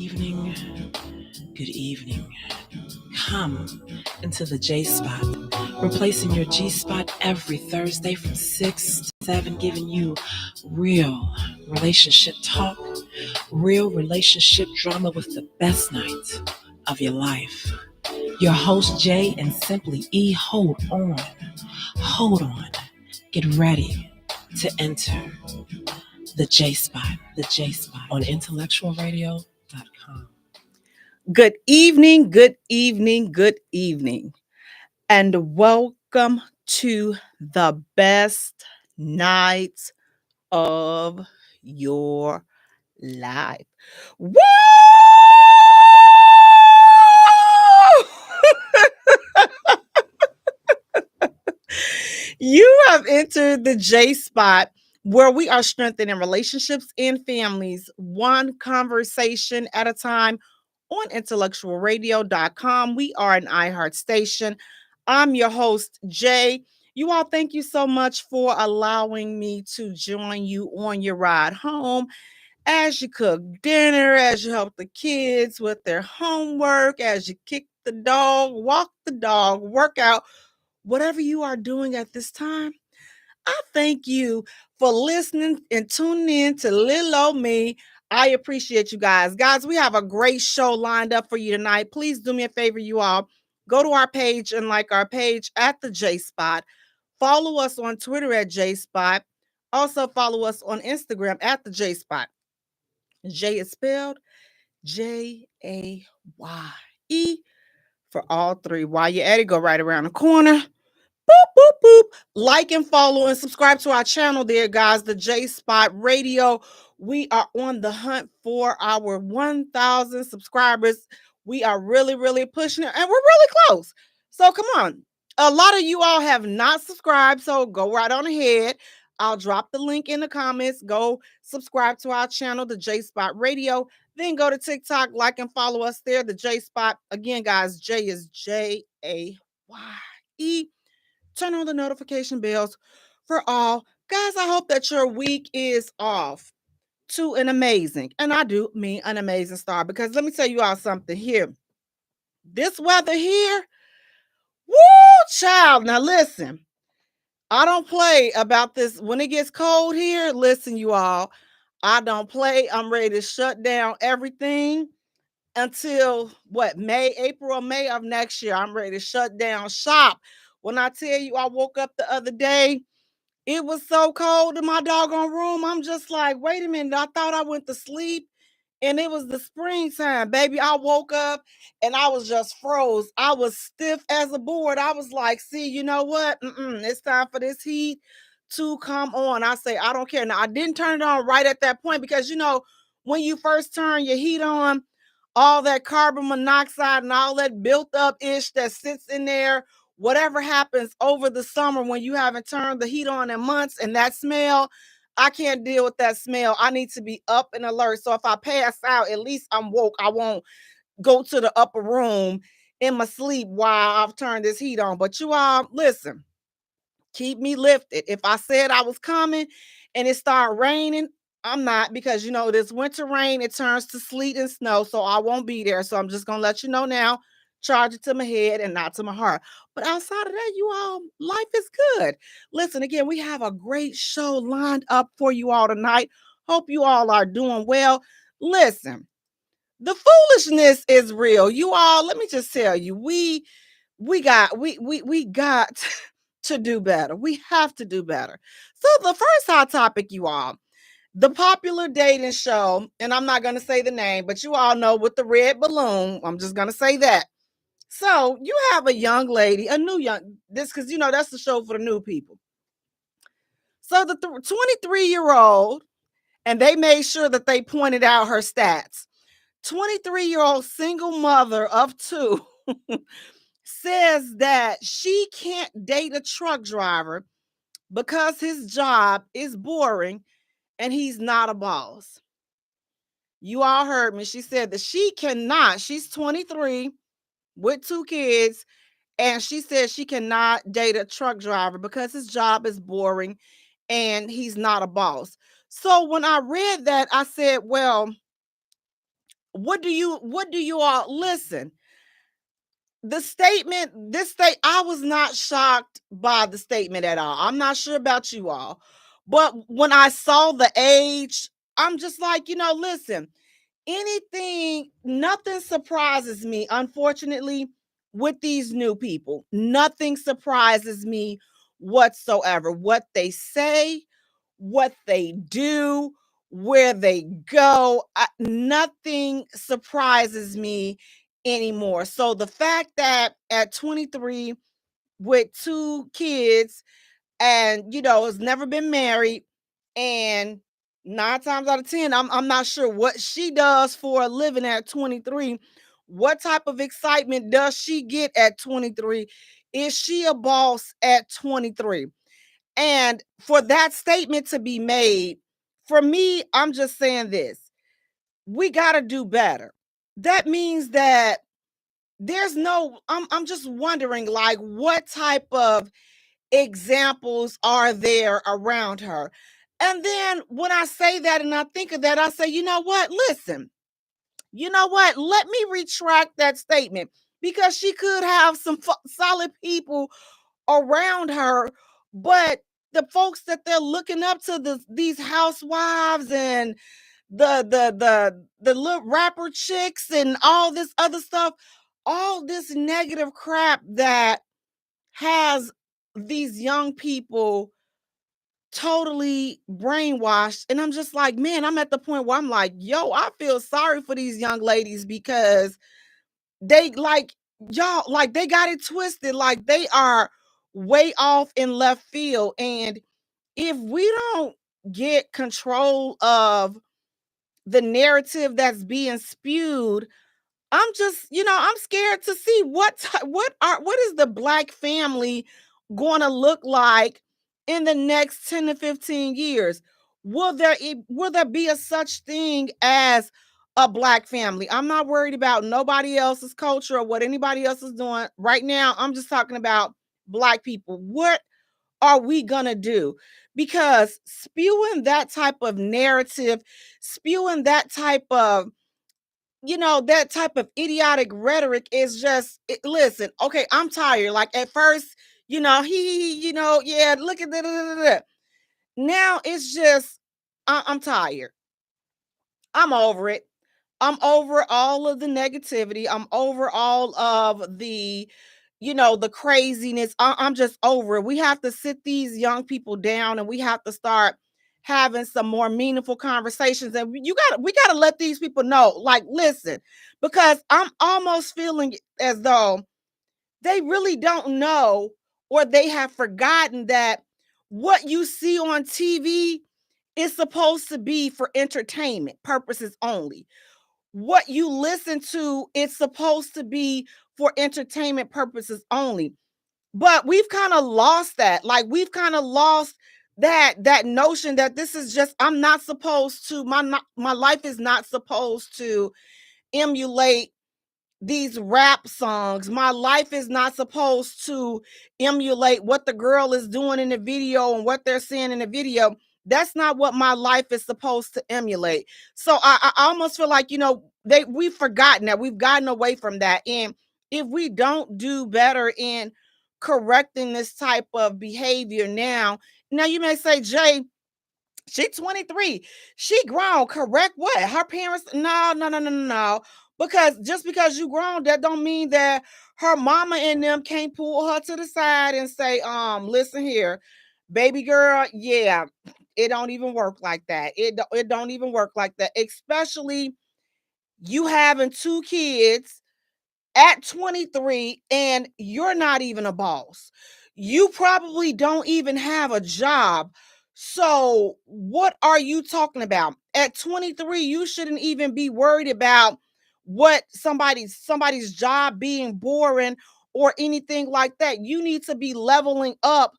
Evening, good evening. Come into the J Spot, replacing your G Spot every Thursday from 6 to 7, giving you real relationship talk, real relationship drama with the best night of your life. Your host, Jay, and Simply E, hold on, get ready to enter the J Spot on IntellectualRadio.com. Good evening, good evening, good evening, and welcome to the best night of your life. Woo! You have entered the J Spot, where we are strengthening relationships and families one conversation at a time on IntellectualRadio.com. We are an iHeart station. I'm your host, Jay. You all, thank you so much for allowing me to join you on your ride home as you cook dinner, as you help the kids with their homework, as you kick the dog, walk the dog, work out, whatever you are doing at this time. I thank you for listening and tuning in to Little Old Me. I appreciate you guys. Guys, we have a great show lined up for you tonight. Please do me a favor, you all. Go to our page and like our page at the J Spot. Follow us on Twitter at J Spot. Also follow us on Instagram at the J Spot. J is spelled Jaye for all three. While you're at it, go right around the corner. Boop, boop, boop. Like and follow and subscribe to our channel there, guys. The J Spot Radio. We are on the hunt for our 1,000 subscribers. We are really, really pushing it, and we're really close. So come on. A lot of you all have not subscribed, so go right on ahead. I'll drop the link in the comments. Go subscribe to our channel, the J Spot Radio. Then go to TikTok, like and follow us there, the J Spot. Again, guys, J is Jaye. Turn on the notification bells for all. Guys, I hope that your week is off to an amazing, and I do mean an amazing start, because let me tell you all something here. This weather here, woo, child. Now listen, I don't play about this. When it gets cold here, listen, you all, I don't play. I'm ready to shut down everything until April or May of next year. I'm ready to shut down shop. When I tell you, I woke up the other day, it was so cold in my doggone room. I'm just like, wait a minute. I thought I went to sleep and it was the springtime, baby. I woke up and I was just froze. I was stiff as a board. I was like, see, you know what? It's time for this heat to come on. I say, I don't care. Now, I didn't turn it on right at that point, because, when you first turn your heat on, all that carbon monoxide and all that built up ish that sits in there, whatever happens over the summer when you haven't turned the heat on in months, and that smell, I can't deal with that smell. I need to be up and alert. So if I pass out, at least I'm woke. I won't go to the upper room in my sleep while I've turned this heat on. But you all, listen, keep me lifted. If I said I was coming and it started raining, I'm not, because this winter rain, it turns to sleet and snow, so I won't be there. So I'm just gonna let you know now, charge it to my head and not to my heart. But outside of that, you all, life is good. Listen, again, we have a great show lined up for you all tonight. Hope you all are doing well. Listen, the foolishness is real. You all, let me just tell you, we got to do better. We have to do better. So the first hot topic, you all, the popular dating show, and I'm not going to say the name, but you all know, with the red balloon. I'm just going to say that. So you have a young lady, because that's the show for the new people. So the 23-year-old, and they made sure that they pointed out her stats. 23-year-old single mother of two says that she can't date a truck driver because his job is boring and he's not a boss. You all heard me. She said that she cannot. She's 23 with two kids, and she said she cannot date a truck driver because his job is boring and he's not a boss. So when I read that, I said, well, what do you all listen? The statement, I was not shocked by the statement at all. I'm not sure about you all. But when I saw the age, I'm just like, listen, nothing surprises me, unfortunately, with these new people. Nothing surprises me whatsoever. What they say, what they do, where they go, nothing surprises me anymore. So the fact that at 23 with two kids and has never been married, and 9 times out of 10, I'm not sure what she does for a living at 23. What type of excitement does she get at 23? Is she a boss at 23? And for that statement to be made, for me, I'm just saying this: we got to do better. That means that there's no, I'm just wondering, like, what type of examples are there around her? And then when I say that and I think of that, I say, you know what? Listen, you know what? Let me retract that statement, because she could have some solid people around her, but the folks that they're looking up to, these housewives and the little rapper chicks and all this other stuff, all this negative crap that has these young people totally brainwashed. And I'm just like, man, I'm at the point where I'm like, yo, I feel sorry for these young ladies, because they like, y'all, like, they got it twisted. Like, they are way off in left field. And if we don't get control of the narrative that's being spewed, I'm just, I'm scared to see what is the black family going to look like in the next 10 to 15 years? Will there be a such thing as a black family? I'm not worried about nobody else's culture or what anybody else is doing right now. I'm just talking about black people. What are we going to do? Because spewing that type of narrative, spewing that type of idiotic rhetoric is just, listen, okay, I'm tired. Like, at first, yeah, look at that. Now it's just, I'm tired. I'm over it. I'm over all of the negativity. I'm over all of the craziness. I'm just over it. We have to sit these young people down, and we have to start having some more meaningful conversations. And we got to let these people know, like, listen, because I'm almost feeling as though they really don't know, or they have forgotten that what you see on TV is supposed to be for entertainment purposes only. What you listen to, it's supposed to be for entertainment purposes only. But we've kind of lost that. Like, we've kind of lost that notion that this is just, I'm not supposed to, my life is not supposed to emulate these rap songs. My life is not supposed to emulate what the girl is doing in the video and what they're seeing in the video. That's not what my life is supposed to emulate. So I almost feel like, we've forgotten that. We've gotten away from that. And if we don't do better in correcting this type of behavior now you may say, Jay, she 23. She grown. Correct what? Her parents? No, no, no, no, no, no. Because just because you grown, that don't mean that her mama and them can't pull her to the side and say, listen here, baby girl, yeah, it don't even work like that. It don't even work like that. Especially you having two kids at 23 and you're not even a boss. You probably don't even have a job. So, what are you talking about? At 23, you shouldn't even be worried about what somebody's job being boring or anything like that. You need to be leveling up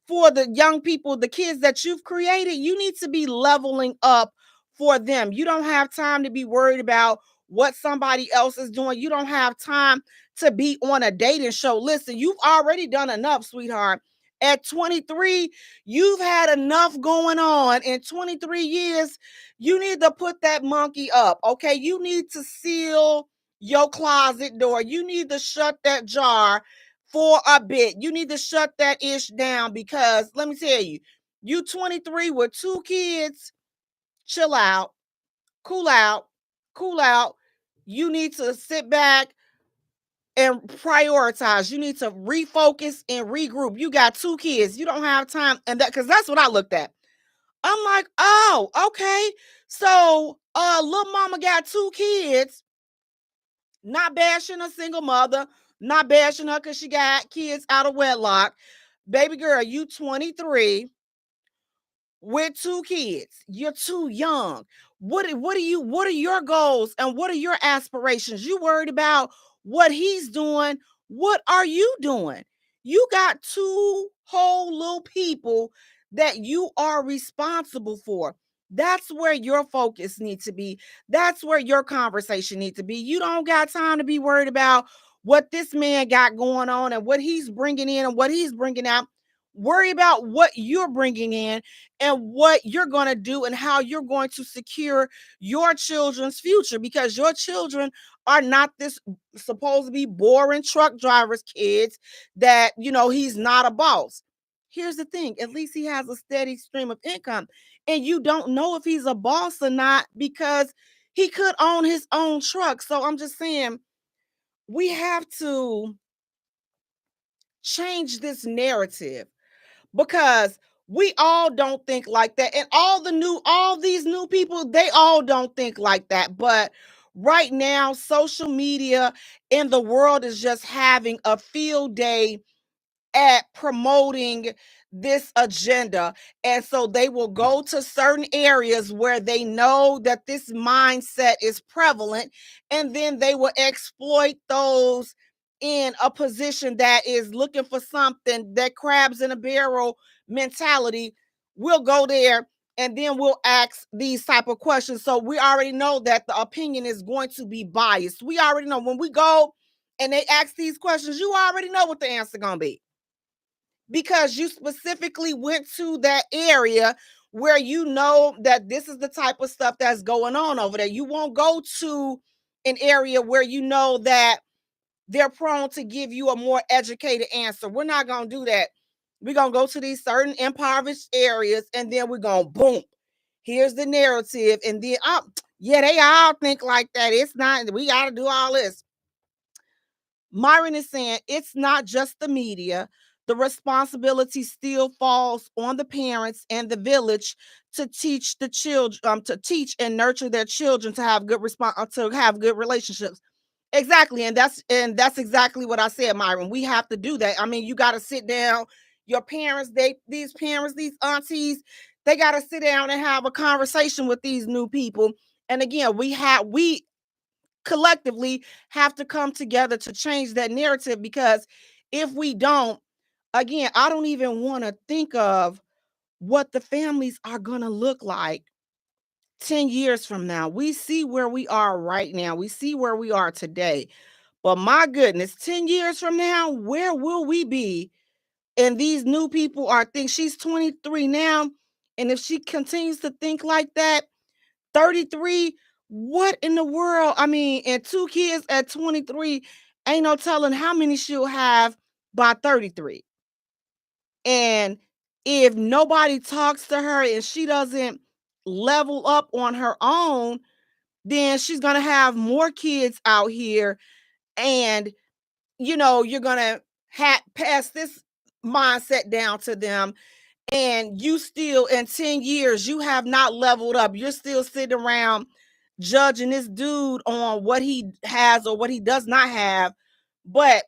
for the young people, the kids that you've created. You need to be leveling up for them. You don't have time to be worried about what somebody else is doing. You don't have time to be on a dating show. Listen, you've already done enough, sweetheart. At 23, you've had enough going on. In 23 years, you need to put that monkey up, okay? You need to seal your closet door. You need to shut that jar for a bit. You need to shut that ish down because let me tell you, you 23 with 2 kids, chill out, cool out, cool out. You need to sit back and prioritize. You need to refocus and regroup. You got 2 kids. You don't have time. And that, because that's what I looked at. I'm like, oh, okay. So little mama got 2 kids, not bashing a single mother, not bashing her because she got kids out of wedlock. Baby girl, you 23 with 2 kids. You're too young. What are your goals and what are your aspirations? You worried about what he's doing. What are you doing? You got 2 whole little people that you are responsible for. That's where your focus needs to be. That's where your conversation needs to be. You don't got time to be worried about what this man got going on and what he's bringing in and what he's bringing out. Worry about what you're bringing in and what you're going to do and how you're going to secure your children's future, because your children are not this supposed to be boring truck driver's kids that, he's not a boss. Here's the thing, at least he has a steady stream of income, and you don't know if he's a boss or not because he could own his own truck. So I'm just saying, we have to change this narrative because we all don't think like that. And all these new people, they all don't think like that. But right now, social media in the world is just having a field day at promoting this agenda. And so they will go to certain areas where they know that this mindset is prevalent, and then they will exploit those in a position that is looking for something, that crabs in a barrel mentality. We'll go there and then we'll ask these type of questions. So we already know that the opinion is going to be biased. We already know when we go and they ask these questions, you already know what the answer going to be, because you specifically went to that area where you know that this is the type of stuff that's going on over there. You won't go to an area where you know that they're prone to give you a more educated answer. We're not going to do that. We're going to go to these certain impoverished areas, and then we're going to boom. Here's the narrative. And then, yeah, they all think like that. It's not, we got to do all this. Myron is saying it's not just the media. The responsibility still falls on the parents and the village to teach the children, to teach and nurture their children to have good to have good relationships. Exactly, and that's exactly what I said, Myron. We have to do that. I mean, you got to sit down. Your parents, these parents, these aunties, they got to sit down and have a conversation with these new people. And again, we collectively have to come together to change that narrative, because if we don't, again, I don't even want to think of what the families are going to look like 10 years from now. We see where we are right now. We see where we are today. But my goodness, 10 years from now, where will we be? And these new people are think she's 23 now. And if she continues to think like that, 33, what in the world? I mean, and 2 kids at 23, ain't no telling how many she'll have by 33. And if nobody talks to her and she doesn't level up on her own, then she's going to have more kids out here. And, you're going to pass this mindset down to them. And you still, in 10 years, you have not leveled up. You're still sitting around judging this dude on what he has or what he does not have. But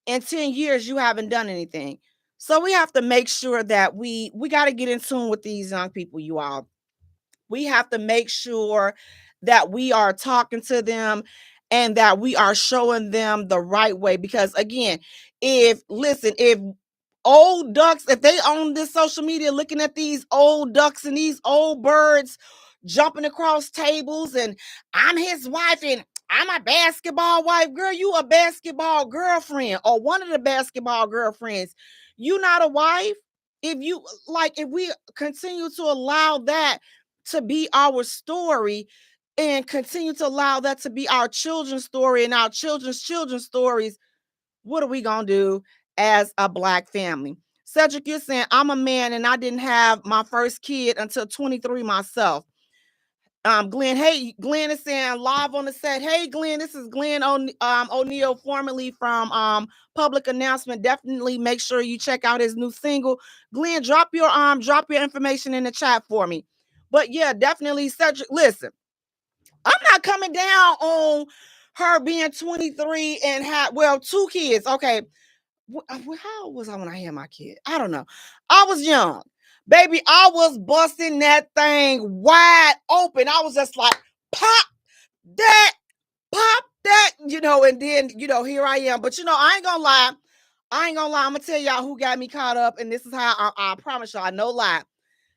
in 10 years, you haven't done anything. So we have to make sure that we got to get in tune with these young people, you all. We have to make sure that we are talking to them and that we are showing them the right way. Because again, if old ducks, if they own this social media looking at these old ducks and these old birds jumping across tables and I'm his wife and I'm a basketball wife. Girl, you a basketball girlfriend or one of the basketball girlfriends. You not a wife. If we continue to allow that to be our story and continue to allow that to be our children's story and our children's stories, what are we going to do as a Black family? Cedric, you're saying I'm a man and I didn't have my first kid until 23 myself. Glenn, hey, Glenn is saying live on the set. Hey, Glenn, this is Glenn O'Neill, formerly from Public Announcement. Definitely make sure you check out his new single. Glenn, drop your information in the chat for me. But yeah, definitely, Cedric. Listen, I'm not coming down on her being 23 and had 2 kids. Okay, how was I when I had my kid? I don't know. I was young. Baby, I was busting that thing wide open. I was just like, pop that, and then, here I am. But, I ain't gonna lie. I'm gonna tell y'all who got me caught up. And this is how I promise y'all, no lie,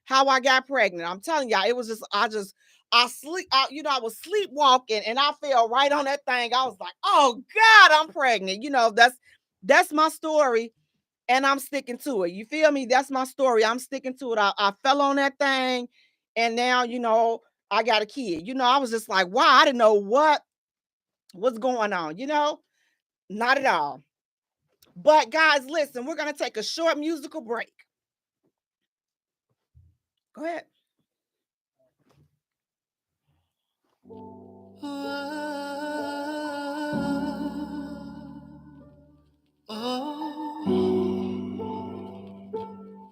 how I got pregnant. I'm telling y'all, it was just, I was sleepwalking and I fell right on that thing. I was like, oh God, I'm pregnant. That's my story. And I'm sticking to it. You feel me? That's my story. I'm sticking to it. I fell on that thing. And now, I got a kid. I was just like, wow, I didn't know what's going on, Not at all. But guys, listen, we're going to take a short musical break. Go ahead.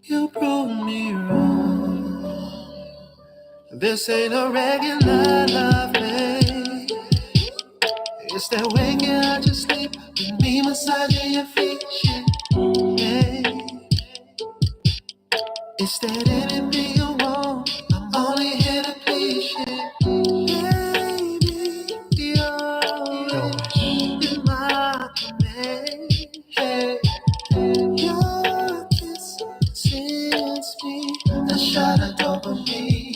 You proved me wrong. This ain't a regular love, babe. It's that waking out your sleep with me massaging your feet, yeah. It's that anything you want, I'm only here to please you, baby. You're my man, hey. Your kiss sends me a shot of dopamine.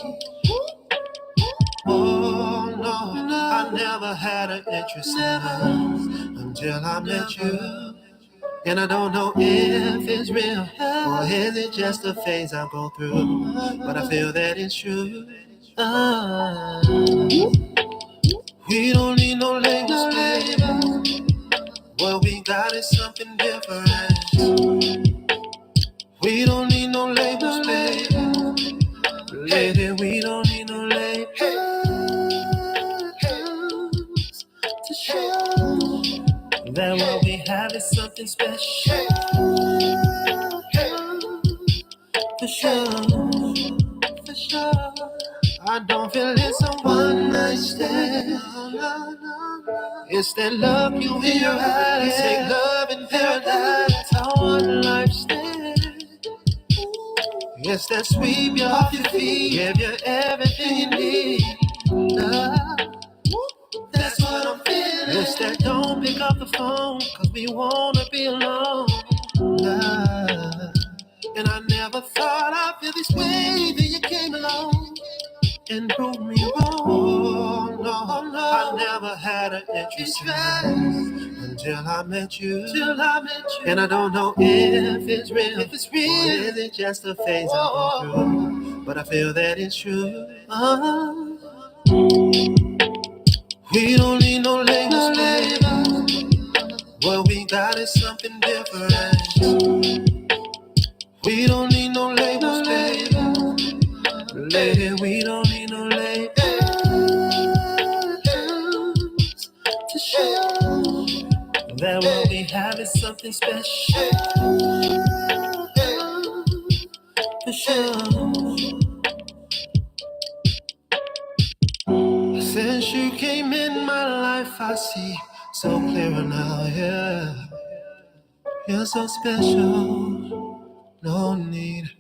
Oh no, I never had an interest in love until I met you. And I don't know if it's real or is it just a phase I go through, but I feel that it's true. We don't need no labels, baby. What we got is something different. We don't need no labels, baby. Lady, we don't need no labels to show that what we have is something special. For sure, for sure. I don't feel it's a one night stand. It's that love you in your eyes. Take love in paradise. A one night stand. It's that sweep you off your feet. Give you everything you need. Love. That's what I'm feeling. It's that don't pick up the phone, cause we wanna be alone. Love. And I never thought I'd feel this way till you came along and proved me wrong. Oh no, I never had an interest in love until I met you. And I don't know if it's real, or is it just a phase I go through, but I feel that it's true. We don't need no labels, baby. What we got is something different. We don't need no labels, baby. Lady, we don't need no labels to show that what we have is something special. For sure. Since you came in my life, I see so clearer now, yeah. You're so special, no need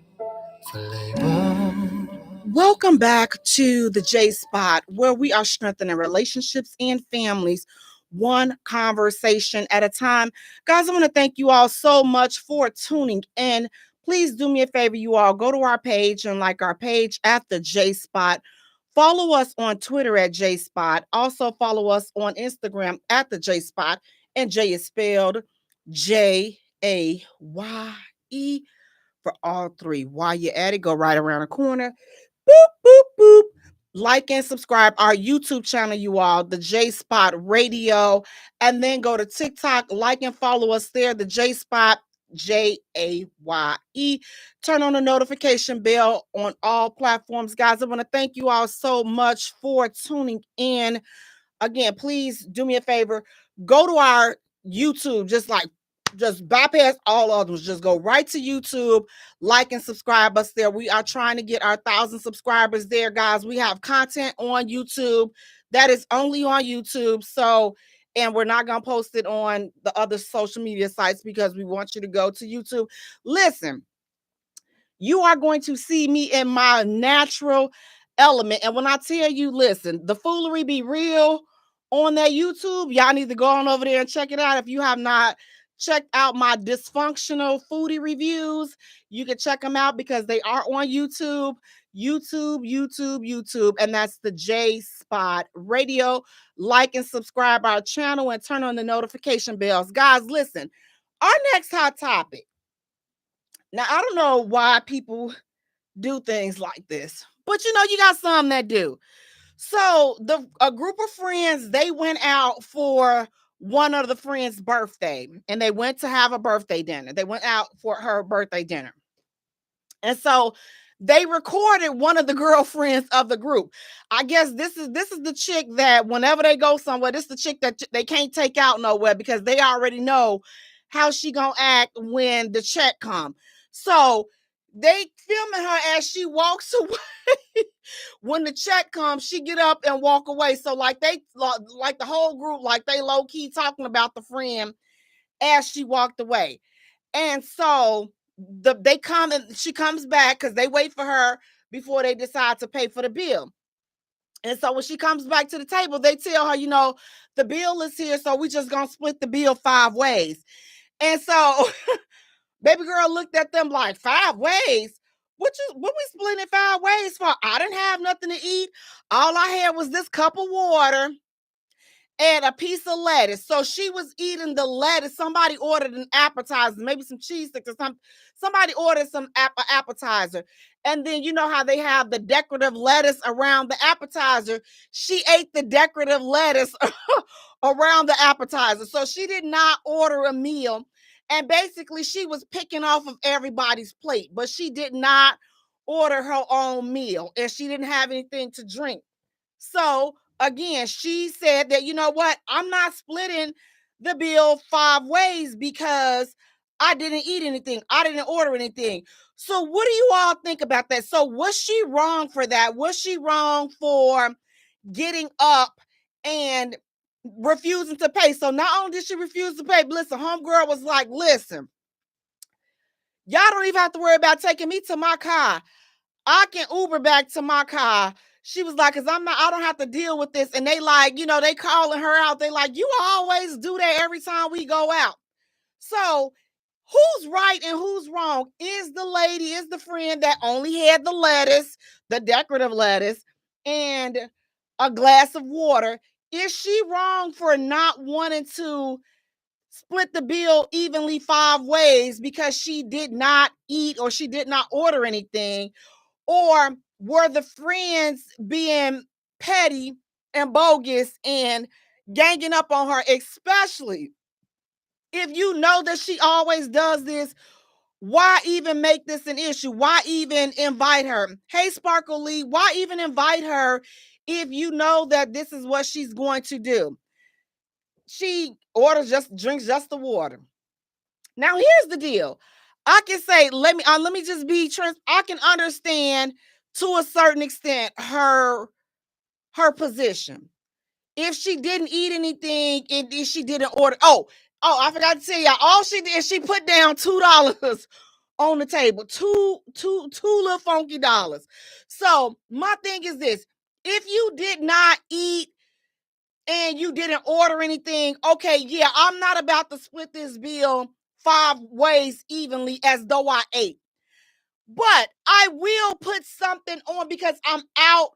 for labels. Welcome back to the J Spot, where we are strengthening relationships and families one conversation at a time. Guys, I want to thank you all so much for tuning in. Please do me a favor, you all go to our page and like our page at the J Spot Follow us on Twitter at JSpot. Also follow us on Instagram at the JSpot. And Jay is spelled Jaye for all three. While you're at it, go right around the corner. Boop, boop, boop. Like and subscribe our YouTube channel, you all, the J Spot Radio. And then go to TikTok, like and follow us there, the J Spot, Jaye. Turn on the notification bell on all platforms. Guys, I want to thank you all so much for tuning in. Again, please do me a favor. Go to our YouTube, just bypass all others. Just go right to YouTube, like and subscribe us there. We are trying to get our 1,000 subscribers there, guys. We have content on YouTube that is only on YouTube. So, and we're not going to post it on the other social media sites because we want you to go to YouTube. Listen, you are going to see me in my natural element. And when I tell you, listen, the foolery be real on that YouTube. Y'all need to go on over there and check it out. If you have not checked out my dysfunctional foodie reviews, you can check them out because they are on YouTube. And that's the J Spot Radio. Like and subscribe our channel and turn on the notification bells. Guys, listen, our next hot topic. Now, I don't know why people do things like this, but you got some that do. So a group of friends, they went out for one of the friends' birthday, and they went to have a birthday dinner. They went out for her birthday dinner. And so they recorded one of the girlfriends of the group. I guess this is the chick that whenever they go somewhere, this is the chick that they can't take out nowhere because they already know how she gonna act when the check come. So they filming her as she walks away. When the check comes, she get up and walk away. So like the whole group, like they low key talking about the friend as she walked away. And so they come and she comes back because they wait for her before they decide to pay for the bill. And so when she comes back to the table, they tell her, the bill is here, so we just gonna split the bill 5 ways. And so baby girl looked at them like, 5 ways? What we splitting 5 ways for? I didn't have nothing to eat. All I had was this cup of water and a piece of lettuce. So she was eating the lettuce. Somebody ordered an appetizer, maybe some cheese sticks or something. Somebody ordered some appetizer. And then you know how they have the decorative lettuce around the appetizer. She ate the decorative lettuce around the appetizer. So she did not order a meal. And basically she was picking off of everybody's plate, but she did not order her own meal and she didn't have anything to drink. So again, she said that, you know what? I'm not splitting the bill 5 ways because I didn't eat anything. I didn't order anything. So what do you all think about that? So was she wrong for that? Was she wrong for getting up and refusing to pay? So not only did she refuse to pay, but listen, homegirl was like, listen, y'all don't even have to worry about taking me to my car. I can Uber back to my car. She was like, I don't have to deal with this. And they like, they calling her out. They like, you always do that every time we go out. So who's right and who's wrong? Is the friend that only had the lettuce, the decorative lettuce, and a glass of water? Is she wrong for not wanting to split the bill evenly 5 ways because she did not eat or she did not order anything? Or were the friends being petty and bogus and ganging up on her, especially if you know that she always does this? Why even make this an issue? Why even invite her? Hey, Sparkle Lee, why even invite her if you know that this is what she's going to do? She drinks just the water. Now, here's the deal. I can say, let me just be transparent. I can understand to a certain extent her position. If she didn't eat anything, if she didn't order, I forgot to tell y'all, all she did, she put down $2 on the table, two little funky dollars. So my thing is this: if you did not eat and you didn't order anything, okay, yeah, I'm not about to split this bill 5 ways evenly as though I ate. But I will put something on because I'm out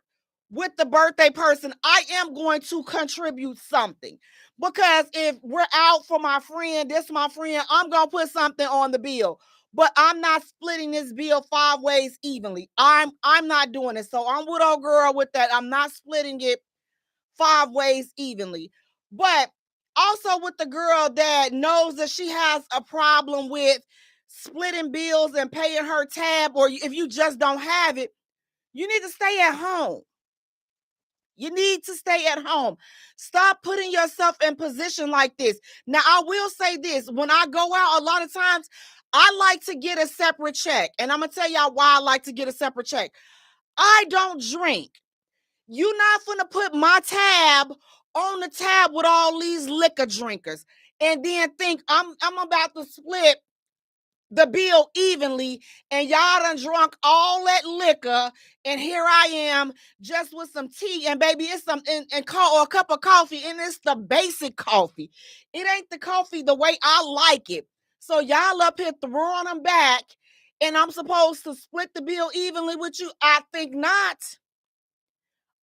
with the birthday person, I am going to contribute something. Because if we're out for my friend, this my friend, I'm going to put something on the bill. But I'm not splitting this bill 5 ways evenly. I'm not doing it. So I'm with old girl with that. I'm not splitting it 5 ways evenly. But also with the girl that knows that she has a problem with splitting bills and paying her tab, or if you just don't have it, you need to stay at home. You need to stay at home. Stop putting yourself in position like this. Now, I will say this. When I go out, a lot of times, I like to get a separate check. And I'm going to tell y'all why I like to get a separate check. I don't drink. You're not going to put my tab on the tab with all these liquor drinkers and then think I'm about to split the bill evenly, and y'all done drunk all that liquor, and here I am just with some tea, and baby, it's some and or a cup of coffee, and it's the basic coffee. It ain't the coffee the way I like it. So y'all up here throwing them back, and I'm supposed to split the bill evenly with you? I think not.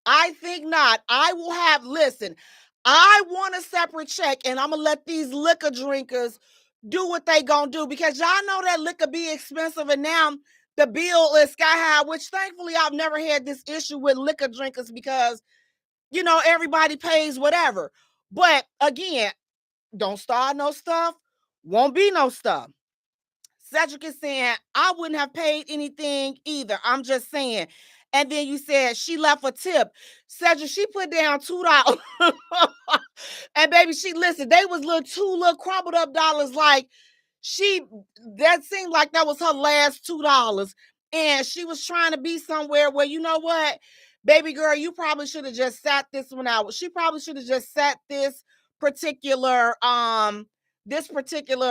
I think not. I will have, listen, I want a separate check, and I'm going to let these liquor drinkers do what they gonna do, because y'all know that liquor be expensive, and now the bill is sky high, which thankfully I've never had this issue with liquor drinkers because, you know, everybody pays whatever. But again, don't start no stuff, won't be no stuff. Cedric is saying, I wouldn't have paid anything either. I'm just saying. And then you said she left a tip. Cedric, she put down $2. And baby, she listen, they was two little crumbled up dollars. Like that seemed like that was her last $2. And she was trying to be somewhere where, you know what, baby girl, you probably should have just sat this one out. She probably should have just sat this particular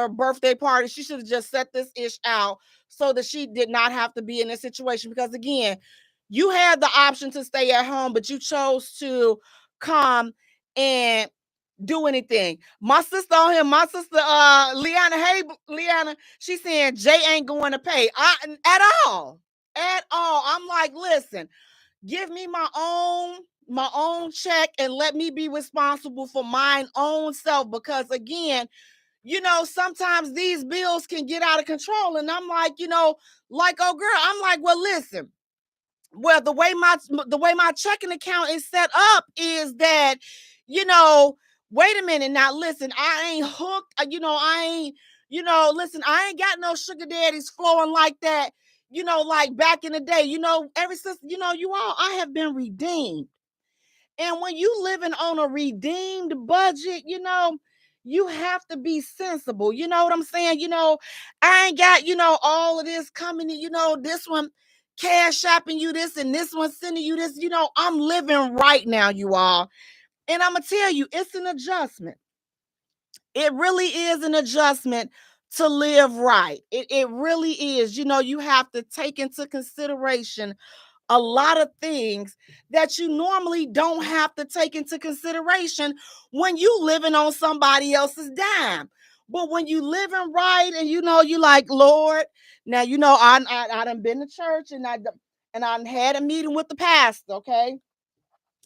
birthday party. She should have just set this ish out so that she did not have to be in this situation. Because again, you had the option to stay at home, but you chose to come and do anything. My sister on here, Leanna, hey Leanna, she's saying Jay ain't going to pay at all. I'm like, listen, give me my own check and let me be responsible for mine own self, because again, you know, sometimes these bills can get out of control. And I'm like, you know, like, oh girl, I'm like, well, listen, well, the way my checking account is set up is that, you know, wait a minute now, listen, I ain't hooked, listen, I ain't got no sugar daddies flowing like that, you know, like back in the day, you know, ever since, you know, I have been redeemed. And when you living on a redeemed budget, you know, you have to be sensible. You know what I'm saying? You know, I ain't got, you know, all of this coming, you know, this one cash shopping you this and this one sending you this. You know, I'm living right now, you all. And I'm going to tell you, it's an adjustment. It really is an adjustment to live right. It really is. You know, you have to take into consideration a lot of things that you normally don't have to take into consideration when you living on somebody else's dime. But when you living right and you know, you like, Lord, now, you know, I done been to church and I had a meeting with the pastor, okay?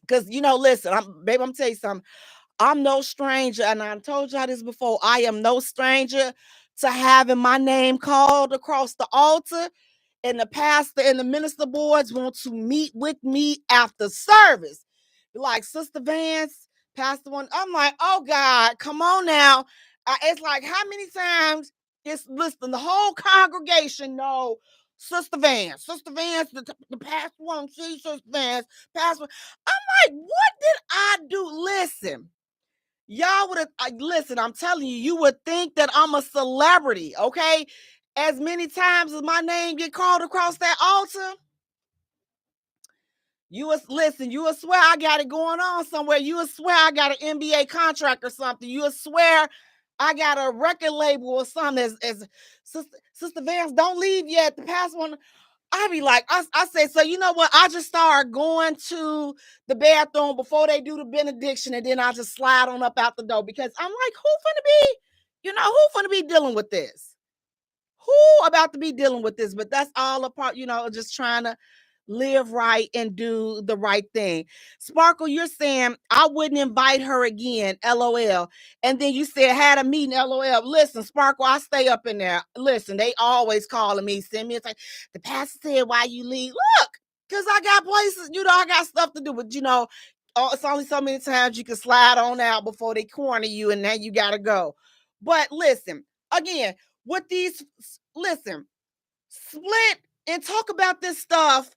Because, you know, listen, I'm gonna tell you something. I'm no stranger, and I told y'all this before. I am no stranger to having my name called across the altar, and the pastor and the minister boards want to meet with me after service. Like, Sister Vance, Pastor one. I'm like, oh God, come on now. It's like, how many times it's listen, the whole congregation know Sister Vance, the pastor one, see Sister Vance, Pastor. I'm like, what did I do? Listen. Y'all would have, listen, I'm telling you, you would think that I'm a celebrity, okay? As many times as my name get called across that altar, you would swear I got it going on somewhere. You would swear I got an NBA contract or something. You would swear I got a record label or something. As Sister Vance, don't leave yet. The past one, I be like, I say, so you know what? I just start going to the bathroom before they do the benediction, and then I just slide on up out the door, because I'm like, who finna be dealing with this? Who about to be dealing with this? But that's all a part, you know, just trying to live right, and do the right thing. Sparkle, you're saying I wouldn't invite her again, LOL. And then you said had a meeting, LOL. Listen, Sparkle, I stay up in there. Listen, they always calling me, send me a text. The pastor said, why you leave? Look, because I got places, I got stuff to do. But it's only so many times you can slide on out before they corner you, and then you gotta go. But listen, again, with these, listen, split and talk about this stuff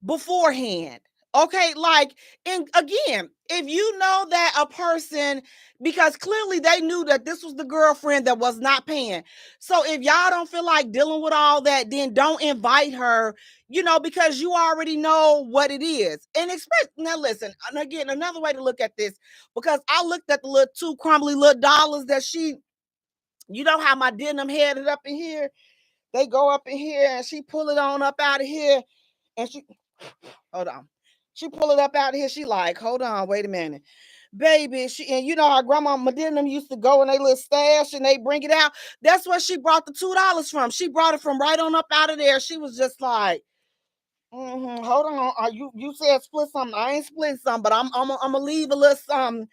beforehand. Okay, like, and again, if you know that a person, because clearly they knew that this was the girlfriend that was not paying. So if y'all don't feel like dealing with all that, then don't invite her, because you already know what it is. And now listen, and again, another way to look at this, because I looked at the little two crumbly little dollars that how my denim headed up in here. They go up in here and she pull it on up out of here. And hold on. She pull it up out of here. She like, hold on, wait a minute. Baby, and you know how Grandma Madinam used to go in their little stash and they bring it out. That's where she brought the $2 from. She brought it from right on up out of there. She was just like, hold on. You said split something. I ain't split something, but I'm gonna leave a little something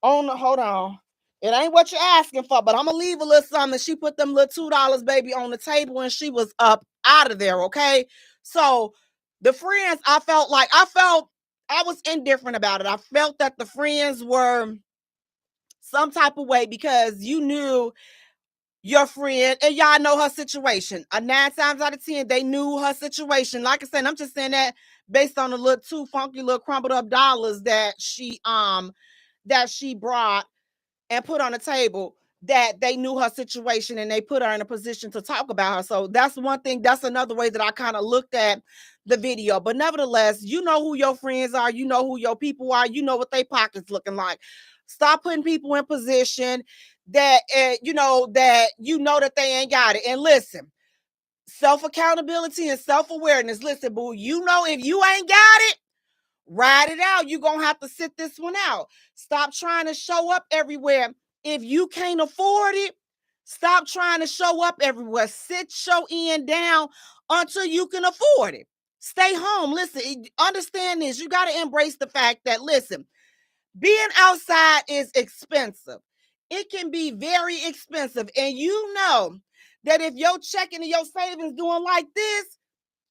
hold on. It ain't what you're asking for, but I'm gonna leave a little something. She put them little $2, baby, on the table and she was up out of there. Okay. So the friends, I felt I was indifferent about it. I felt that the friends were some type of way because you knew your friend and y'all know her situation. 9 times out of 10, they knew her situation. Like I said, I'm just saying that based on the little two funky little crumbled up dollars that she brought and put on the table, that they knew her situation and they put her in a position to talk about her. So that's one thing. That's another way that I kind of looked at the video. But nevertheless, you know who your friends are. You know who your people are. You know what their pockets looking like. Stop putting people in position that, that they ain't got it. And listen, self-accountability and self-awareness. Listen, boo, if you ain't got it, ride it out. You're going to have to sit this one out. Stop trying to show up everywhere. If you can't afford it, stop trying to show up everywhere. Sit your end down until you can afford it. Stay home. Listen, understand this. You got to embrace the fact that, listen, being outside is expensive. It can be very expensive. And you know that if your checking and your savings doing like this,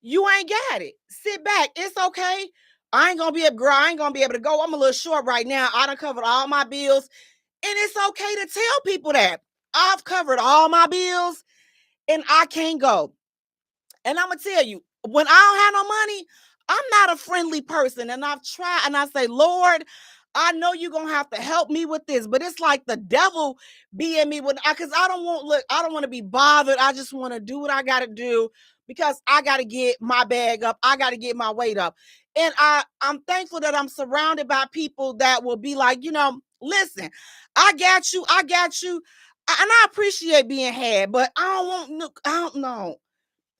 you ain't got it. Sit back. It's okay. I ain't gonna be able to go. I'm a little short right now. I done covered all my bills. And it's okay to tell people that. I've covered all my bills and I can't go. And I'm gonna tell you, when I don't have no money, I'm not a friendly person. And I've tried and I say, Lord, I know you're gonna have to help me with this, but it's like the devil being me because I don't want to be bothered. I just want to do what I gotta do because I gotta get my bag up, I gotta get my weight up. And I'm thankful that I'm surrounded by people that will be like, listen, I got you. And I appreciate being had, but I don't know.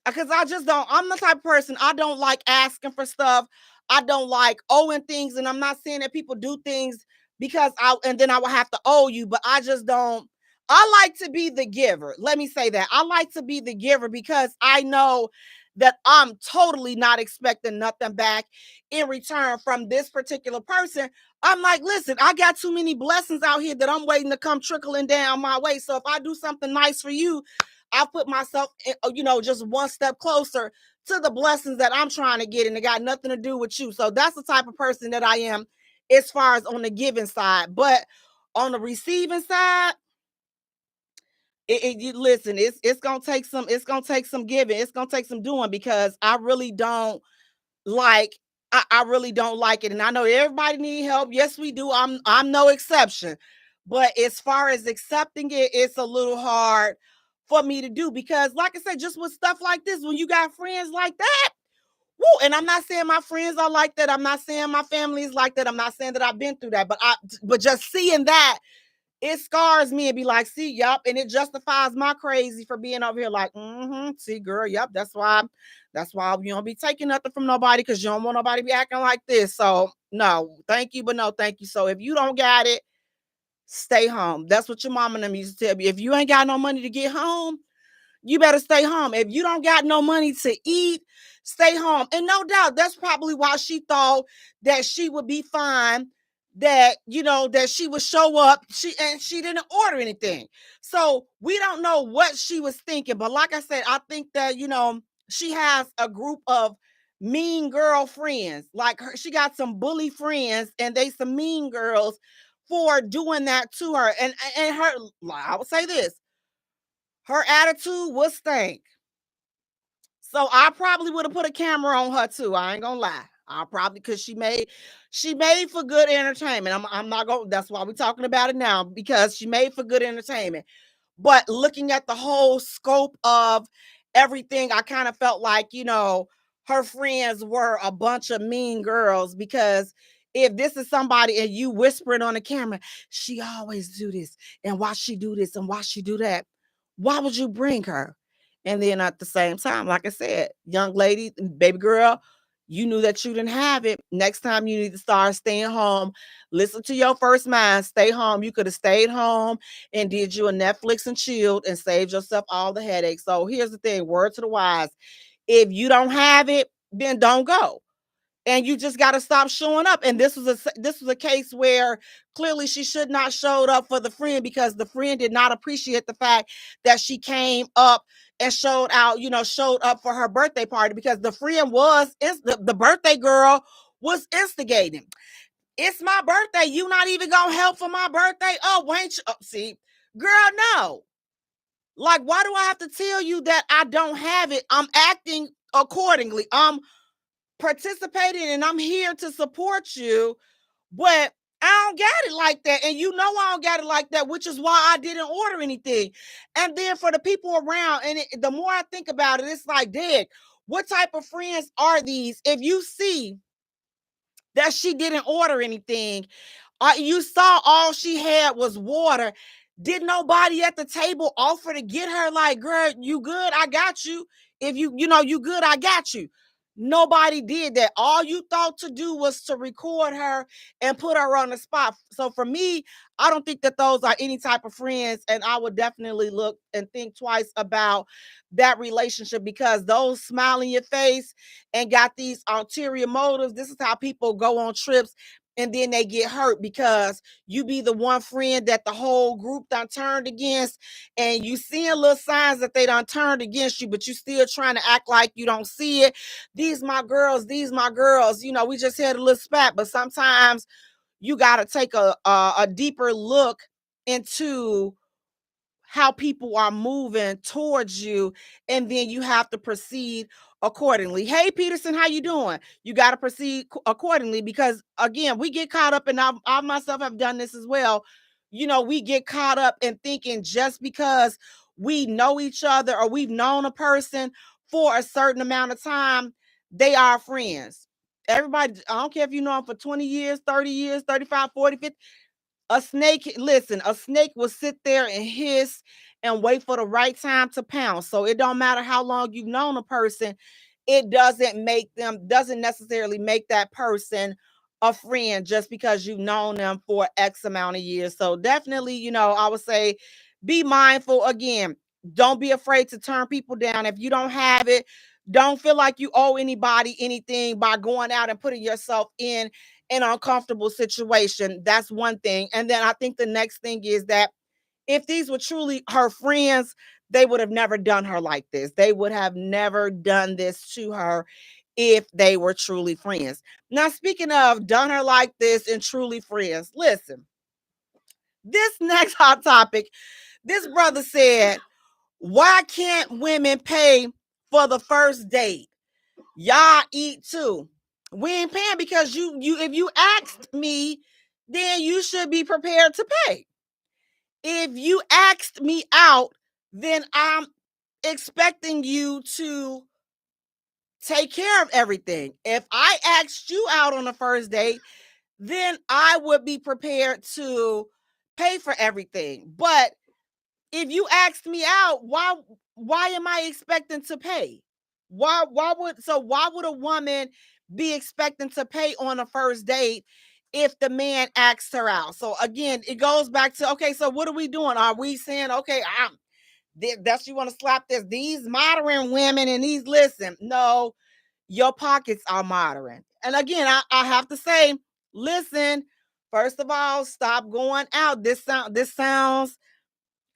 Because I'm the type of person, I don't like asking for stuff. I don't like owing things. And I'm not saying that people do things and then I will have to owe you, but I just don't. I like to be the giver. Let me say that. I like to be the giver because I know that I'm totally not expecting nothing back in return from this particular person. I'm like, listen, I got too many blessings out here that I'm waiting to come trickling down my way. So if I do something nice for you, I put myself, just one step closer to the blessings that I'm trying to get, and it got nothing to do with you. So that's the type of person that I am as far as on the giving side. But on the receiving side, listen, it's gonna take some giving, it's gonna take some doing because I really don't like I really don't like it. And I know everybody need help. Yes, we do. I'm no exception. But as far as accepting it, it's a little hard for me to do because, like I said, just with stuff like this, when you got friends like that, woo, and I'm not saying my friends are like that. I'm not saying my family is like that. I'm not saying that I've been through that, but just seeing that, it scars me and be like, see, yup, and it justifies my crazy for being over here like, see, girl, yup, that's why you don't be taking nothing from nobody because you don't want nobody to be acting like this. So no, thank you, but no, thank you. So if you don't got it, stay home. That's what your mama and them used to tell me. If you ain't got no money to get home, you better stay home. If you don't got no money to eat, stay home. And no doubt, that's probably why she thought that she would be fine, that, that she would show up. She didn't order anything. So we don't know what she was thinking. But like I said, I think that, she has a group of mean girl friends. Like she got some bully friends, and they some mean girls for doing that to her. And her, I would say this, her attitude was stank. So I probably would have put a camera on her too. I ain't gonna lie. I probably, because she made for good entertainment. I'm not gonna. That's why we're talking about it now, because she made for good entertainment. But looking at the whole scope of everything, I kind of felt like, her friends were a bunch of mean girls. Because if this is somebody and you whispering on the camera, she always do this, and why she do this, and why she do that, why would you bring her? And then at the same time, like I said, young lady, baby girl, you knew that you didn't have it. Next time you need to start staying home. Listen to your first mind. Stay home. You could have stayed home and did you a Netflix and chilled and saved yourself all the headaches. So here's the thing, word to the wise. If you don't have it, then don't go. And you just got to stop showing up. And this was a case where clearly she should not showed up for the friend, because the friend did not appreciate the fact that she came up and showed up for her birthday party, because the friend was the birthday girl was instigating. It's my birthday. You not even gonna help for my birthday? Oh, ain't you? Oh, see, girl, no. Like, why do I have to tell you that I don't have it? I'm acting accordingly. I'm participating and I'm here to support you, but I don't get it like that. And I don't get it like that, which is why I didn't order anything. And then for the people around, and the more I think about it, it's like, Dad, what type of friends are these? If you see that she didn't order anything, you saw all she had was water, did nobody at the table offer to get her, like, girl, you good? I got you. If you good, I got you. Nobody did that. All you thought to do was to record her and put her on the spot. So for me, I don't think that those are any type of friends. And I would definitely look and think twice about that relationship, because those smile in your face and got these ulterior motives. This is how people go on trips and then they get hurt, because you be the one friend that the whole group done turned against, and you seeing little signs that they done turned against you, but you still trying to act like you don't see it. These my girls, we just had a little spat. But sometimes you got to take a deeper look into how people are moving towards you, and then you have to proceed accordingly. Hey, Peterson, how you doing? You got to proceed accordingly, because again, we get caught up, and I myself have done this as well. We get caught up in thinking just because we know each other or we've known a person for a certain amount of time, they are friends. Everybody, I don't care if you know them for 20 years, 30 years, 35, 40, 50. A snake will sit there and hiss and wait for the right time to pounce. So it don't matter how long you've known a person, it doesn't necessarily make that person a friend just because you've known them for X amount of years. So definitely, I would say be mindful. Again, don't be afraid to turn people down. If you don't have it, don't feel like you owe anybody anything by going out and putting yourself in an uncomfortable situation. That's one thing. And then I think the next thing is that if these were truly her friends, they would have never done her like this. They would have never done this to her if they were truly friends. Now, speaking of done her like this and truly friends, listen, this next hot topic, this brother said, why can't women pay for the first date? Y'all eat too. We ain't paying because you if you asked me, then you should be prepared to pay. If you asked me out, then I'm expecting you to take care of everything. If I asked you out on the first date, then I would be prepared to pay for everything. But if you asked me out, why am I expecting to pay? Why would a woman be expecting to pay on a first date if the man asks her out? So again, it goes back to, okay, so what are we doing? Are we saying, okay, That's you want to slap this. These modern women and these, listen, no, your pockets are modern. And again, I have to say, listen, first of all, stop going out. This sounds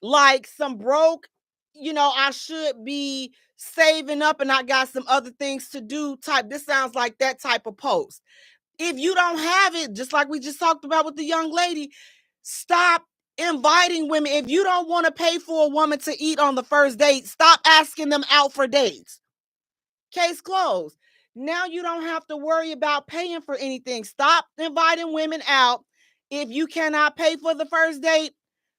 like some broke, I should be saving up and I got some other things to do type. This sounds like that type of post. If you don't have it, just like we just talked about with the young lady, stop inviting women. If you don't want to pay for a woman to eat on the first date, stop asking them out for dates. Case closed. Now you don't have to worry about paying for anything. Stop inviting women out. If you cannot pay for the first date,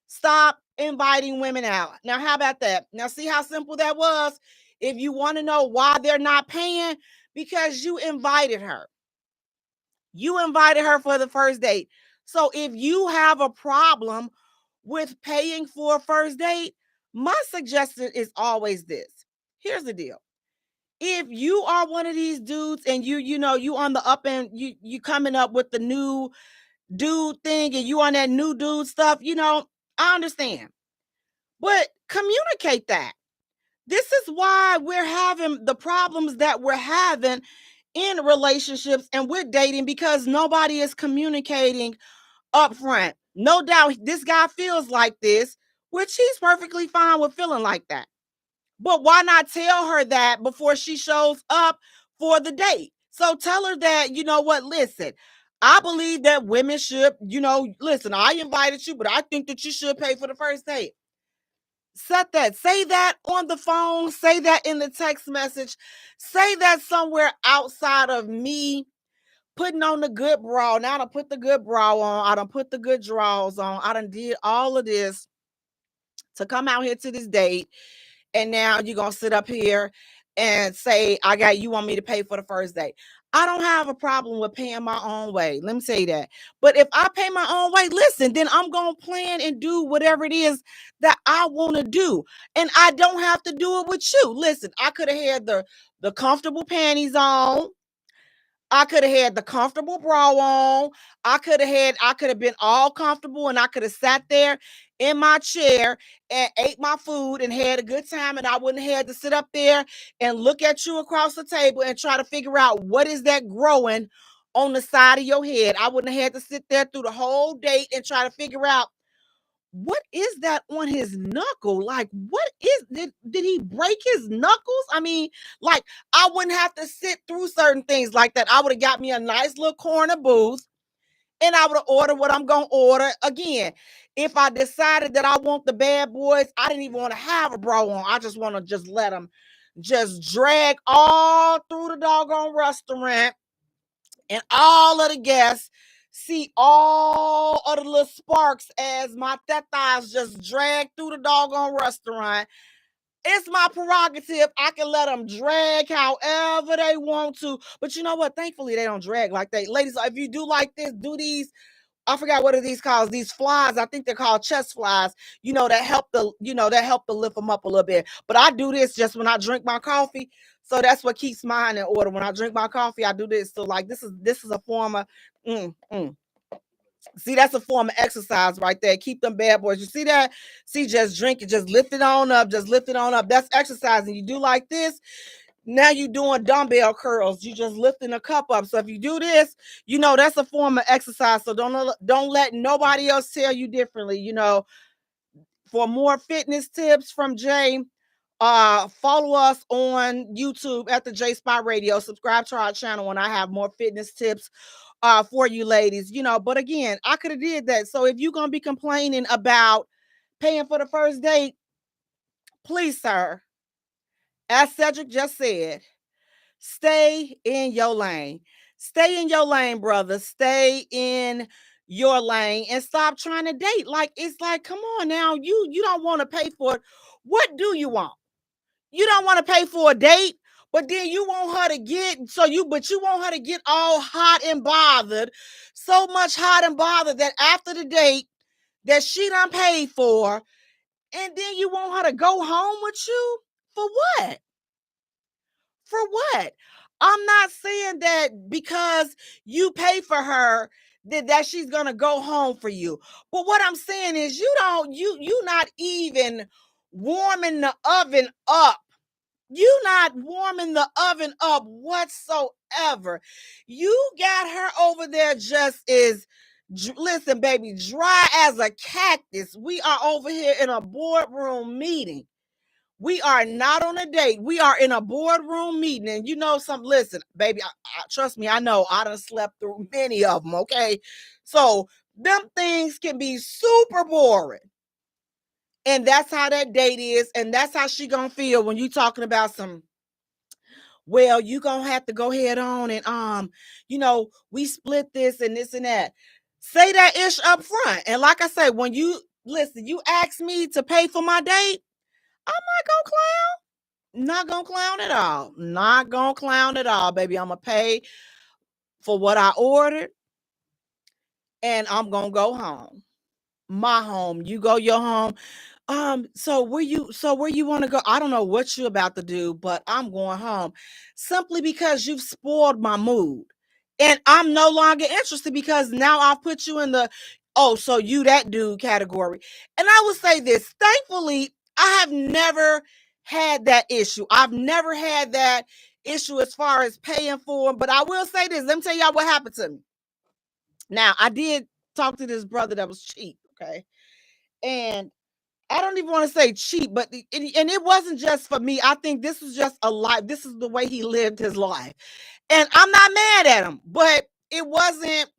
stop inviting women out. Now, how about that? Now, see how simple that was? If you want to know why they're not paying, because you invited her. You invited her for the first date. So if you have a problem with paying for a first date, my suggestion is always this. Here's the deal. If you are one of these dudes and you on the up and you coming up with the new dude thing and you on that new dude stuff, I understand. But communicate that. This is why we're having the problems that we're having in relationships and with dating, because nobody is communicating up front. No doubt this guy feels like this, which he's perfectly fine with feeling like that. But why not tell her that before she shows up for the date? So tell her that, you know what, listen, I believe that women should, listen, I invited you, but I think that you should pay for the first date. Set that. Say that on the phone. Say that in the text message. Say that somewhere outside of me putting on the good bra. Now I done put the good bra on. I done put the good drawers on. I done did all of this to come out here to this date. And now you're going to sit up here and say, you want me to pay for the first date. I don't have a problem with paying my own way. Let me say that. But if I pay my own way, listen, then I'm going to plan and do whatever it is that I want to do. And I don't have to do it with you. Listen, I could have had the comfortable panties on. I could have had the comfortable bra on. I could have been all comfortable and I could have sat there in my chair and ate my food and had a good time, and I wouldn't have had to sit up there and look at you across the table and try to figure out what is that growing on the side of your head. I wouldn't have had to sit there through the whole date and try to figure out what is that on his knuckle? Like, did he break his knuckles? I mean, like, I wouldn't have to sit through certain things like that. I would have got me a nice little corner booth and I would have ordered what I'm going to order. Again, if I decided that I want the bad boys, I didn't even want to have a bra on. I just want to just let them just drag all through the doggone restaurant, and all of the guests see all of the little sparks as my thighs just drag through the doggone restaurant. It's my prerogative. I can let them drag however they want to. But you know what? Thankfully, they don't drag like that. Ladies, if you do like this, do these. I forgot what are these called. These flies, I think they're called chest flies, that help to lift them up a little bit. But I do this just when I drink my coffee. So that's what keeps mine in order. When I drink my coffee, I do this. So like this is a form of See, that's a form of exercise right there. Keep them bad boys. You see that? See, just drink it, just lift it on up, just lift it on up. That's exercising. You do like this. Now you're doing dumbbell curls. You just lifting a cup up. So if you do this, that's a form of exercise. So don't let nobody else tell you differently. For more fitness tips from Jay, follow us on YouTube at the J Spot Radio. Subscribe to our channel when I have more fitness tips for you ladies. But again, I could have did that. So if you're gonna be complaining about paying for the first date, please, sir, as Cedric just said, stay in your lane. Stay in your lane, brother. Stay in your lane and stop trying to date. Like, it's like, come on now. You don't want to pay for it. What do you want? You don't want to pay for a date, but then you want her to you want her to get all hot and bothered, so much hot and bothered that after the date that she done paid for, and then you want her to go home with you for what? For what? I'm not saying that because you pay for her that she's gonna go home for you. But what I'm saying is you not even warming the oven up. You not warming the oven up whatsoever. You got her over there just as, listen, baby, dry as a cactus. We are over here in a boardroom meeting. We are not on a date. We are in a boardroom meeting. And you know something, listen, baby, trust me, I know I done slept through many of them, okay? So them things can be super boring. And that's how that date is. And that's how she gonna feel when you talking about some, well, you gonna have to go head on and we split this and this and that. Say that ish up front. And like I say, when you listen, you ask me to pay for my date, I'm not gonna clown. Not gonna clown at all. Not gonna clown at all, baby. I'm gonna pay for what I ordered and I'm gonna go home. My home. You go your home. So where you want to go? I don't know what you're about to do, but I'm going home simply because you've spoiled my mood. And I'm no longer interested because now I've put you in the, oh, so you that dude category. And I will say this, thankfully, I have never had that issue. I've never had that issue as far as paying for them. But I will say this, let me tell y'all what happened to me. Now, I did talk to this brother that was cheap, okay? And I don't even want to say cheap, but it wasn't just for me. I think this was just a life. This is the way he lived his life. And I'm not mad at him, but it wasn't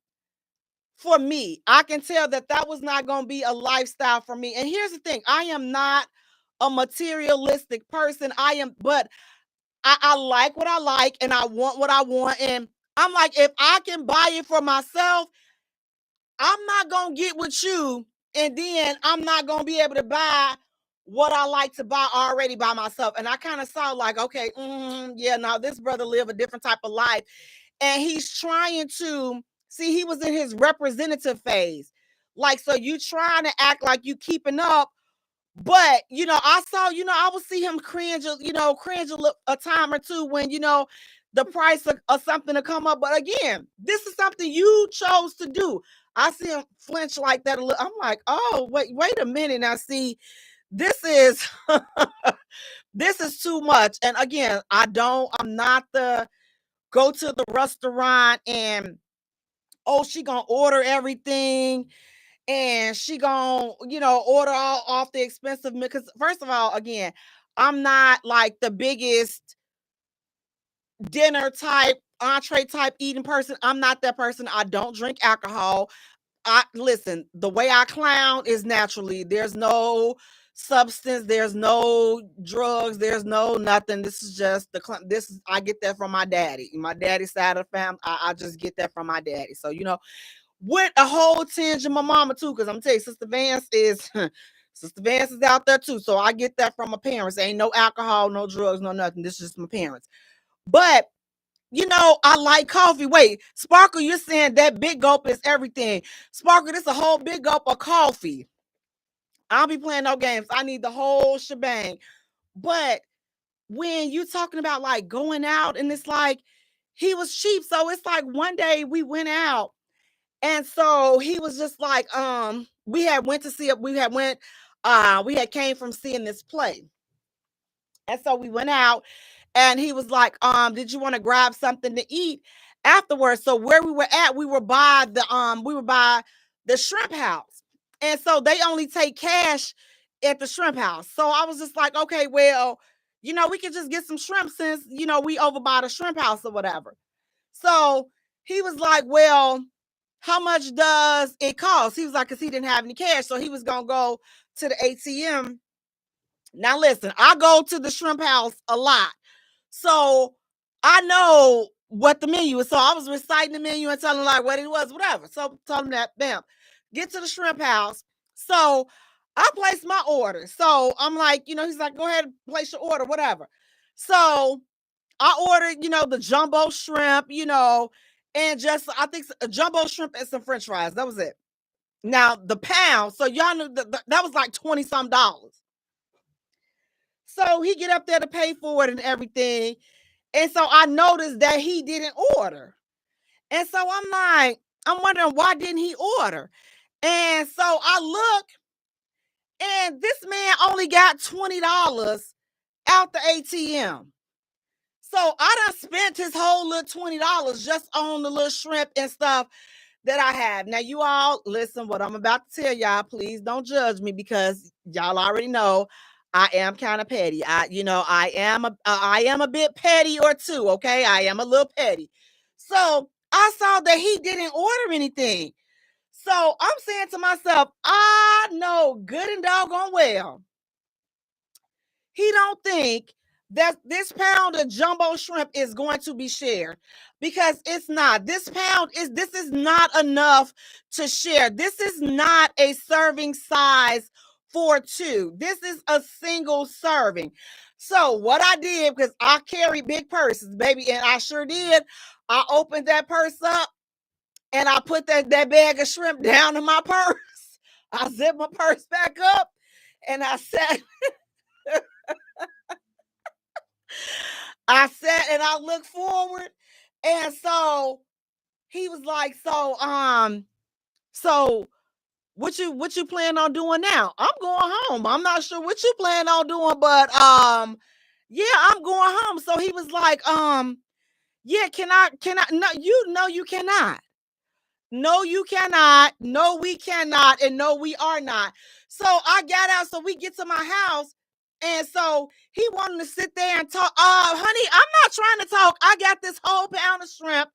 for me. I can tell that was not going to be a lifestyle for me. And here's the thing. I am not a materialistic person. But I like what I like and I want what I want. And I'm like, if I can buy it for myself, I'm not going to get with you and then I'm not going to be able to buy what I like to buy already by myself. And I kind of saw like, okay, yeah, now this brother live a different type of life. And he's trying to, see, he was in his representative phase. Like, so you trying to act like you keeping up. But, I saw, I would see him cringe a time or two when, the price of something to come up. But again, this is something you chose to do. I see him flinch like that a little. I'm like, oh, wait a minute. Now, see, this is this is too much. And again, I'm not the go to the restaurant and she gonna order everything and she gonna, order all off the expensive, because first of all, again, I'm not like the biggest dinner type, entree type eating person. I'm not that person. I don't drink alcohol. Listen, the way I clown is naturally. There's no substance, there's no drugs, there's no nothing. This is just I get that from my daddy. My daddy's side of the family. I just get that from my daddy. So, with a whole tinge of my mama too, because I'm telling you, Sister Vance is out there too. So I get that from my parents. Ain't no alcohol, no drugs, no nothing. This is just my parents. But I like coffee. Wait, Sparkle, you're saying that big gulp is everything. Sparkle, this is a whole big gulp of coffee. I don't be playing no games. I need the whole shebang. But when you talking about like going out and it's like he was cheap. So it's like one day we went out and so he was just like, we had came from seeing this play. And so we went out and he was like, did you want to grab something to eat afterwards? So where we were at, we were by the shrimp house. And so they only take cash at the shrimp house. So I was just like, okay, well, we could just get some shrimp since, we over by the shrimp house or whatever. So he was like, well, how much does it cost? He was like, because he didn't have any cash. So he was going to go to the ATM. Now, listen, I go to the shrimp house a lot. So I know what the menu is. So I was reciting the menu and telling him like what it was, whatever. So told him that, bam, get to the shrimp house. So I placed my order. So I'm like, he's like, go ahead and place your order, whatever. So I ordered, the jumbo shrimp, and just, I think a jumbo shrimp and some French fries. That was it. Now the pound. So y'all knew that was like $20 some. So he get up there to pay for it and everything. And so I noticed that he didn't order. And so I'm wondering why didn't he order? And so I look And this man only got $20 out the ATM. So I done spent his whole little $20 just on the little shrimp and stuff that I have. Now, you all listen, what I'm about to tell y'all, please don't judge me, because y'all already know I am kind of petty. I am a bit petty or two. Okay. I am a little petty. So I saw that he didn't order anything. So I'm saying to myself, I know good and doggone well he don't think that this pound of jumbo shrimp is going to be shared, because it's not. This is not enough to share. This is not a serving size for two. This is a single serving. So what I did, because I carry big purses, baby, and I sure did, I opened that purse up and I put that bag of shrimp down in my purse. I zipped my purse back up and I sat and I looked forward. And so he was like, so what you plan on doing now? I'm going home. I'm not sure what you plan on doing, but yeah, I'm going home. So he was like, yeah, can I no, you cannot. No, you cannot. No, we cannot. And no, we are not. So I got out. So we get to my house. And so he wanted to sit there and talk. Honey, I'm not trying to talk. I got this whole pound of shrimp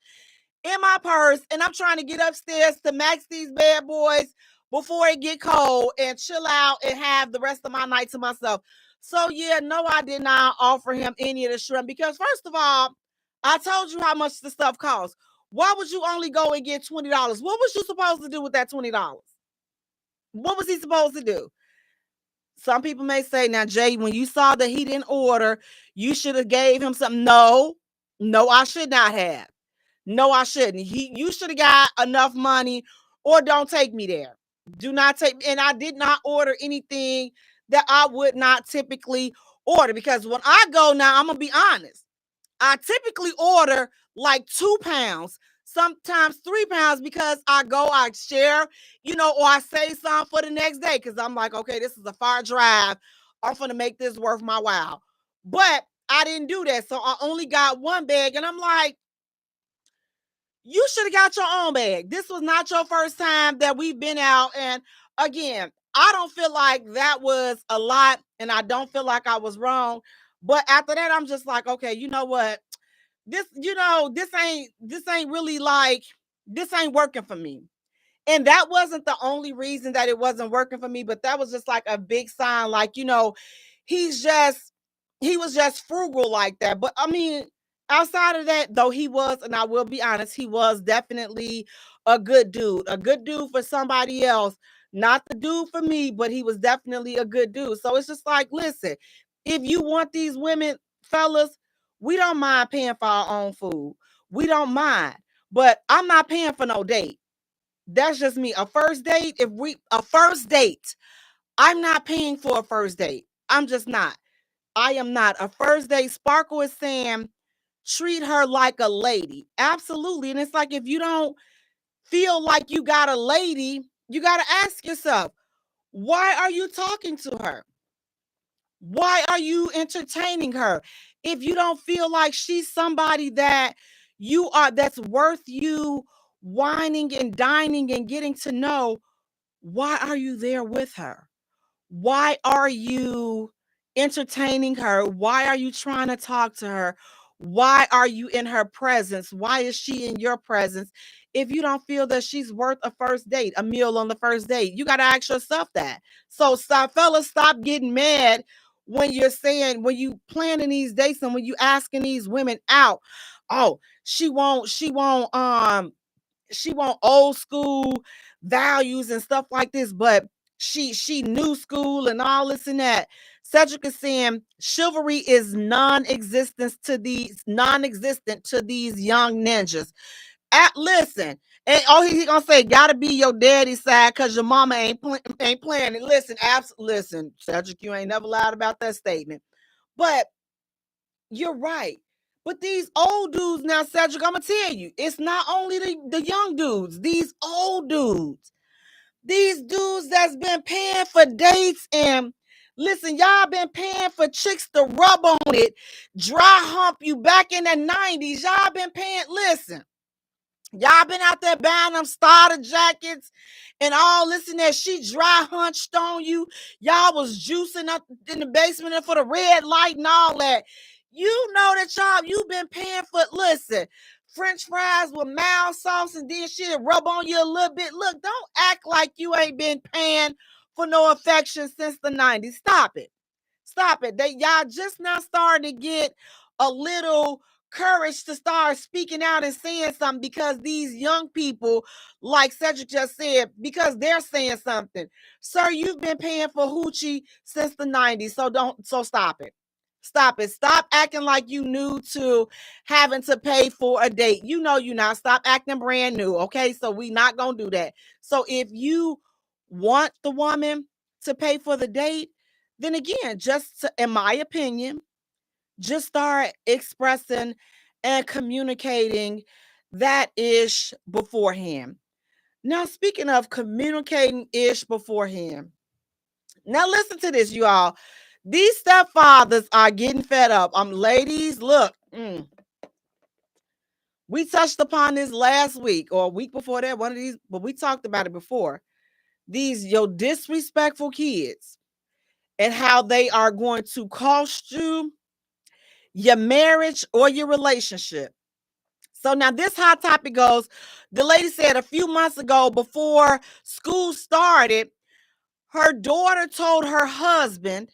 in my purse, and I'm trying to get upstairs to max these bad boys before it get cold and chill out and have the rest of my night to myself. So yeah, no, I did not offer him any of the shrimp, because first of all, I told you how much the stuff costs. Why would you only go and get $20? What was you supposed to do with that $20? What was he supposed to do? Some people may say, now, Jay, when you saw that he didn't order, you should have gave him something. No, I should not have. No, I shouldn't. You should have got enough money, or don't take me there. Do not take. And I did not order anything that I would not typically order, because when I go now, I'm going to be honest. I typically order like 2 pounds, sometimes 3 pounds, because I share, or I say something for the next day, because I'm like, okay, this is a far drive. I'm going to make this worth my while. But I didn't do that. So I only got one bag, and I'm like, you should have got your own bag. This was not your first time that we've been out. And again, I don't feel like that was a lot, and I don't feel like I was wrong. But after that, I'm just like, okay, you know what? This ain't really like, this ain't working for me. And that wasn't the only reason that it wasn't working for me, but that was just like a big sign, like, he was just frugal like that. But I mean, outside of that, though, he was, and I will be honest, he was definitely a good dude for somebody else, not the dude for me, but he was definitely a good dude. So it's just like, listen, if you want these women, fellas, we don't mind paying for our own food. We don't mind, but I'm not paying for no date. That's just me. A first date, I'm not paying for a first date. I'm just not. I am not. A first date, Sparkle is saying, treat her like a lady. Absolutely. And it's like, if you don't feel like you got a lady, you got to ask yourself, why are you talking to her? Why are you entertaining her? If you don't feel like she's somebody that's worth you whining and dining and getting to know, why are you there with her? Why are you entertaining her? Why are you trying to talk to her? Why are you in her presence? Why is she in your presence? If you don't feel that she's worth a first date, a meal on the first date, you got to ask yourself that. So fellas, stop getting mad when you planning these dates and when you asking these women out. Oh, she want old school values and stuff like this, but she new school and all this and that. Cedric is saying chivalry is non-existent to these young ninjas. Listen, and he gonna say gotta be your daddy's side because your mama ain't playing it. Listen, Cedric, you ain't never lied about that statement, but you're right. But these old dudes now, Cedric, I'm gonna tell you, it's not only the young dudes, these old dudes. These dudes that's been paying for dates and listen, y'all been paying for chicks to rub on it, dry hump you back in the 90s. Y'all been paying, listen. Y'all been out there buying them starter jackets and all this and that. She dry hunched on you. Y'all was juicing up in the basement for the red light and all that. You know that you've been paying for, listen, French fries with mild sauce and then she'll rub on you a little bit. Look, don't act like you ain't been paying for no affection since the 90s. Stop it. Stop it. Y'all just now starting to get a little courage to start speaking out and saying something because these young people, like Cedric just said, because they're saying something. Sir, you've been paying for hoochie since the 90s, so stop it. Stop it. Stop acting like you new to having to pay for a date. You know you not. Stop acting brand new, okay? So we not going to do that. So if you want the woman to pay for the date, then again, in my opinion, just start expressing and communicating that ish beforehand. Now, speaking of communicating ish beforehand, now listen to this, you all. These stepfathers are getting fed up. Ladies, look, we touched upon this last week or a week before that, one of these, but we talked about it before. These disrespectful kids and how they are going to cost you your marriage or your relationship. So now this hot topic goes, the lady said a few months ago before school started, her daughter told her husband,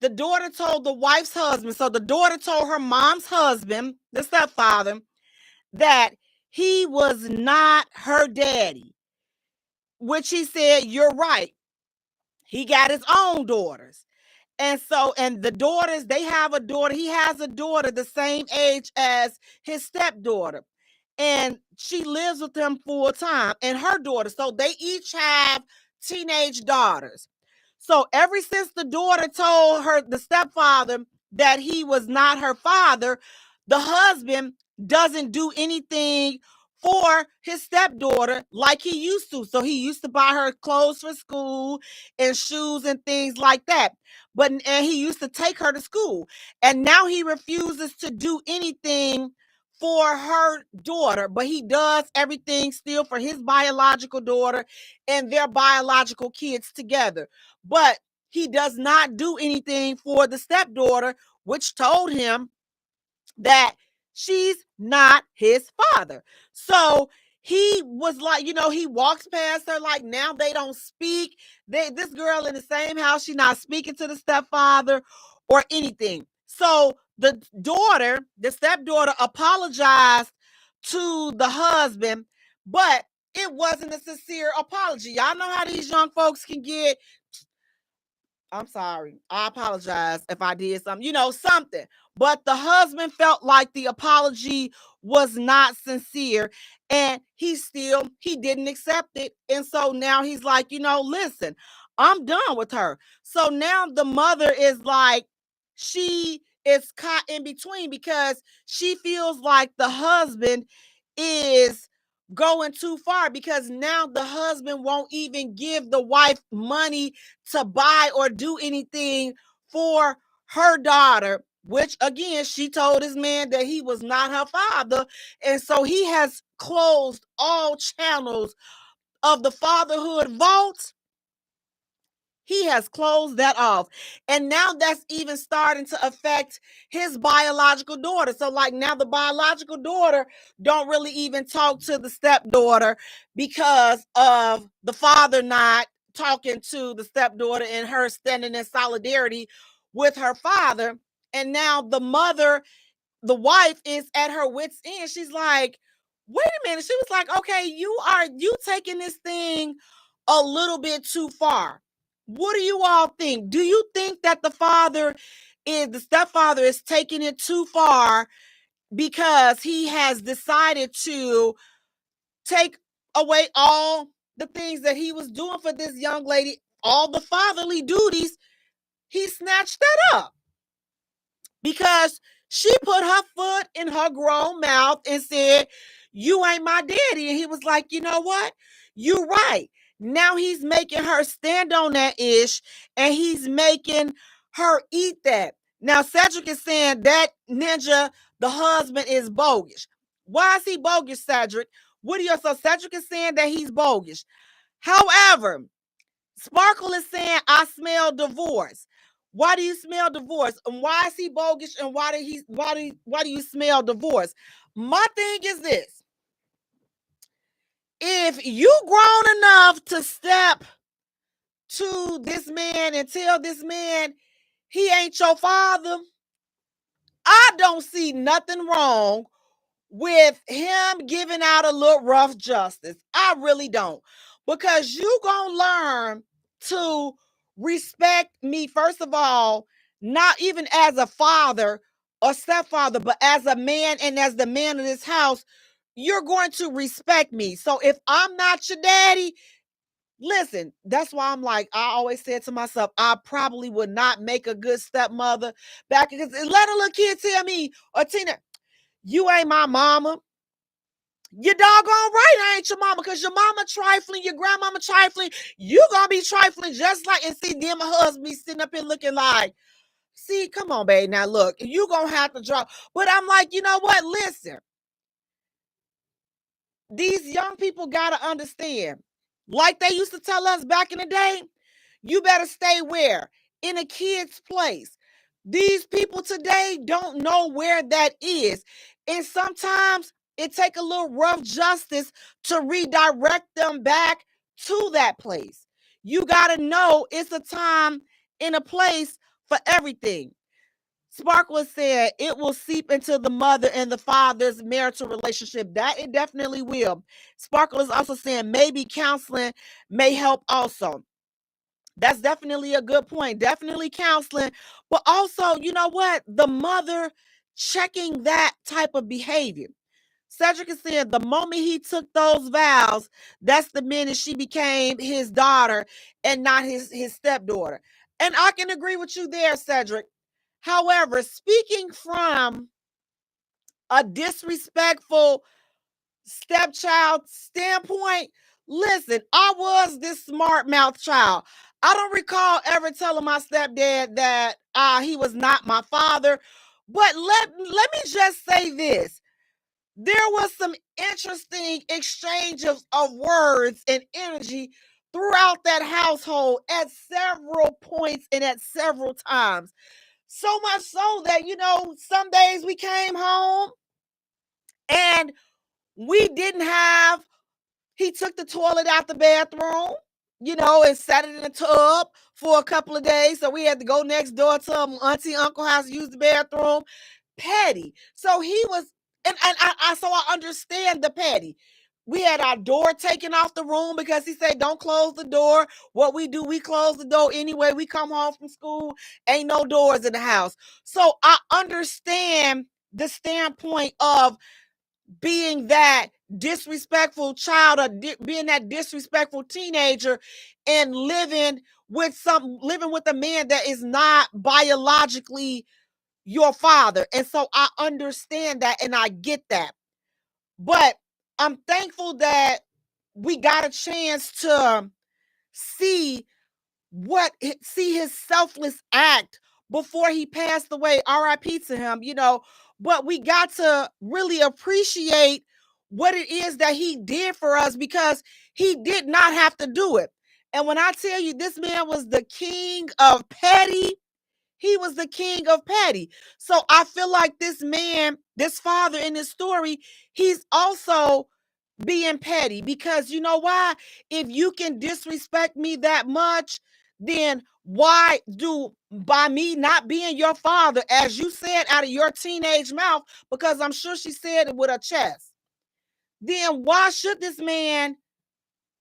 the daughter told the wife's husband, so the daughter told her mom's husband, the stepfather, that he was not her daddy, which he said, you're right. He got his own daughters. And the daughters, they have a daughter. He has a daughter the same age as his stepdaughter. And she lives with him full time. And her daughter. So they each have teenage daughters. So ever since the daughter told the stepfather that he was not her father, the husband doesn't do anything for his stepdaughter like he used to. So he used to buy her clothes for school and shoes and things like that. And he used to take her to school. And now he refuses to do anything for her daughter, but he does everything still for his biological daughter and their biological kids together. But he does not do anything for the stepdaughter, which told him that she's not his father. So he was like, he walks past her like now they don't speak. This girl in the same house, she's not speaking to the stepfather or anything. So the stepdaughter apologized to the husband, but it wasn't a sincere apology. Y'all know how these young folks can get. I'm sorry. I apologize if I did something, something. But the husband felt like the apology was not sincere and he didn't accept it. And so now he's like, listen, I'm done with her. So now the mother is like, she is caught in between because she feels like the husband is going too far because now the husband won't even give the wife money to buy or do anything for her daughter, which again, she told his man that he was not her father. And so he has closed all channels of the fatherhood vault. He has closed that off. And now that's even starting to affect his biological daughter. So like now the biological daughter don't really even talk to the stepdaughter because of the father not talking to the stepdaughter and her standing in solidarity with her father. And now the mother, the wife is at her wit's end. She's like, wait a minute. She was like, okay, you taking this thing a little bit too far. What do you all think? Do you think that the stepfather is taking it too far because he has decided to take away all the things that he was doing for this young lady, all the fatherly duties? He snatched that up because she put her foot in her grown mouth and said, you ain't my daddy. And he was like, you know what? You're right. Now he's making her stand on that ish, and he's making her eat that. Now Cedric is saying that ninja, the husband, is bogus. Why is he bogus, Cedric? So Cedric is saying that he's bogus. However, Sparkle is saying, I smell divorce. Why do you smell divorce? And why is he bogus? And why do you smell divorce? My thing is this. If you grown enough to step to this man and tell this man he ain't your father, I don't see nothing wrong with him giving out a little rough justice. I really don't. Because you gonna learn to respect me, first of all, not even as a father or stepfather, but as a man and as the man of this house, you're going to respect me. So if I'm not your daddy, listen, that's why I'm like, I always said to myself, I probably would not make a good stepmother back, because let a little kid tell me, or Tina, you ain't my mama. You doggone right I ain't your mama, because your mama trifling, your grandmama trifling, you gonna be trifling just like, and see them husband be sitting up here looking like, see, come on, babe, now look, you gonna have to drop. But I'm like, you know what, listen, these young people gotta understand, like they used to tell us back in the day, you better stay where? In a kid's place. These people today don't know where that is. And sometimes it take a little rough justice to redirect them back to that place. You got to know it's a time and a place for everything. Sparkle said it will seep into the mother and the father's marital relationship. That it definitely will. Sparkle is also saying maybe counseling may help also. That's definitely a good point. Definitely counseling. But also, you know what? The mother checking that type of behavior. Cedric is saying the moment he took those vows, that's the minute she became his daughter and not his stepdaughter. And I can agree with you there, Cedric. However, speaking from a disrespectful stepchild standpoint, listen, I was this smart mouth child. I don't recall ever telling my stepdad that he was not my father. But let me just say this. There was some interesting exchange of words and energy throughout that household at several points and at several times. So much so that, some days we came home and we didn't have, he took the toilet out the bathroom, and sat it in the tub for a couple of days. So we had to go next door to auntie, uncle house to use the bathroom. Petty. So he was, so I understand the petty. We had our door taken off the room because he said, don't close the door. What we do, we close the door anyway. We come home from school, ain't no doors in the house. So I understand the standpoint of being that disrespectful child, or being that disrespectful teenager, and living with a man that is not biologically your father. And so I understand that and I get that. But I'm thankful that we got a chance to see his selfless act before he passed away. R.I.P. to him, but we got to really appreciate what it is that he did for us, because he did not have to do it. And when I tell you, this man was the king of petty, he was the king of petty. So I feel like this man, this father in this story, he's also being petty, because you know why? If you can disrespect me that much, then why by me not being your father, as you said out of your teenage mouth, because I'm sure she said it with her chest, then why should this man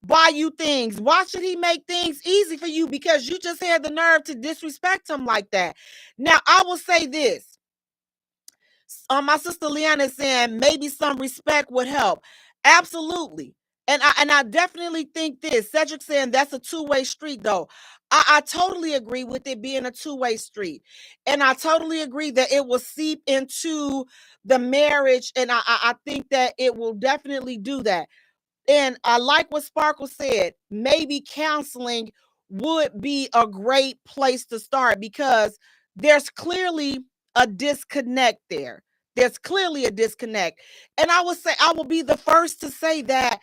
buy you things? Why should he make things easy for you? Because you just had the nerve to disrespect him like that. Now, I will say this. My sister Leanna is saying maybe some respect would help. Absolutely. And I definitely think this. Cedric saying that's a two-way street, though. I totally agree with it being a two-way street. And I totally agree that it will seep into the marriage. And I think that it will definitely do that. And I like what Sparkle said. Maybe counseling would be a great place to start because there's clearly a disconnect there. There's clearly a disconnect. And I would say, I will be the first to say that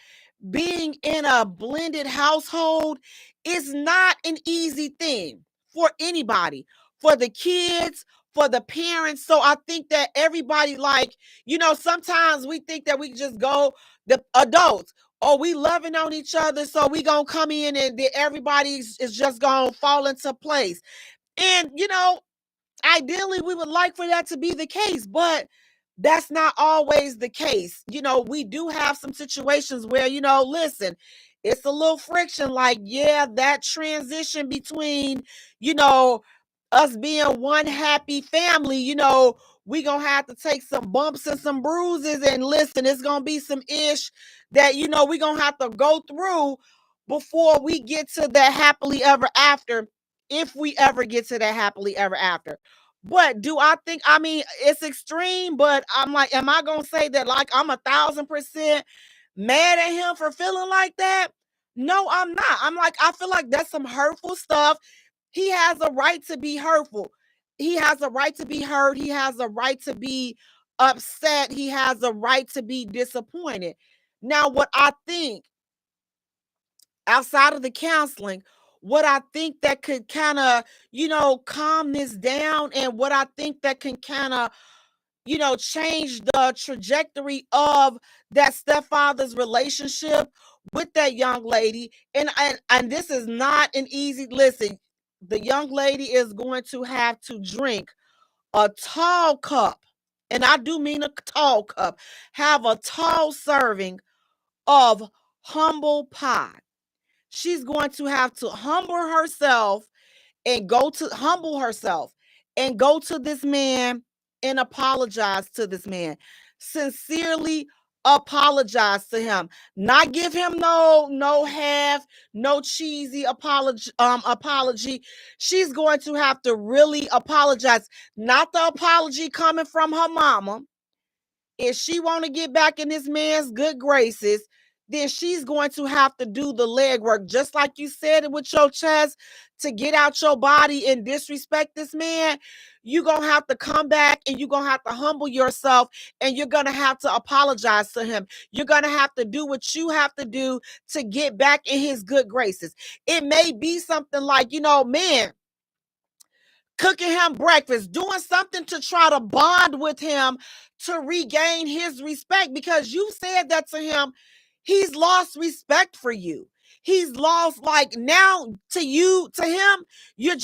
being in a blended household is not an easy thing for anybody, for the kids, for the parents. So I think that everybody, like, sometimes we think that we can just go, the adults, oh, we loving on each other, so we gonna come in and everybody is just gonna fall into place. And ideally we would like for that to be the case, but that's not always the case. We do have some situations where, listen, it's a little friction, like, yeah, that transition between, us being one happy family, we gonna have to take some bumps and some bruises, and listen, it's gonna be some ish that, we gonna have to go through before we get to that happily ever after, if we ever get to that happily ever after. But do I think, I mean, it's extreme, but I'm like, am I going to say that like I'm 1,000% mad at him for feeling like that? No, I'm not. I'm like, I feel like that's some hurtful stuff. He has a right to be hurtful. He has a right to be hurt. He has a right to be upset. He has a right to be disappointed. Now, what I think outside of the counseling, what I think that could kind of, calm this down, and what I think that can kind of, change the trajectory of that stepfather's relationship with that young lady. And this is not an easy listen. The young lady is going to have to drink a tall cup, and I do mean a tall cup, have a tall serving of humble pie. She's going to have to humble herself and go to this man and apologize to this man. Sincerely apologize to him. Not give him no half, no cheesy apology. She's going to have to really apologize. Not the apology coming from her mama. If she want to get back in this man's good graces, then she's going to have to do the legwork, just like you said it with your chest, to get out your body and disrespect this man. You're going to have to come back, and you're going to have to humble yourself, and you're going to have to apologize to him. You're going to have to do what you have to do to get back in his good graces. It may be something like, man, cooking him breakfast, doing something to try to bond with him to regain his respect, because you said that to him. He's lost respect for you. He's lost, like, now to him, you're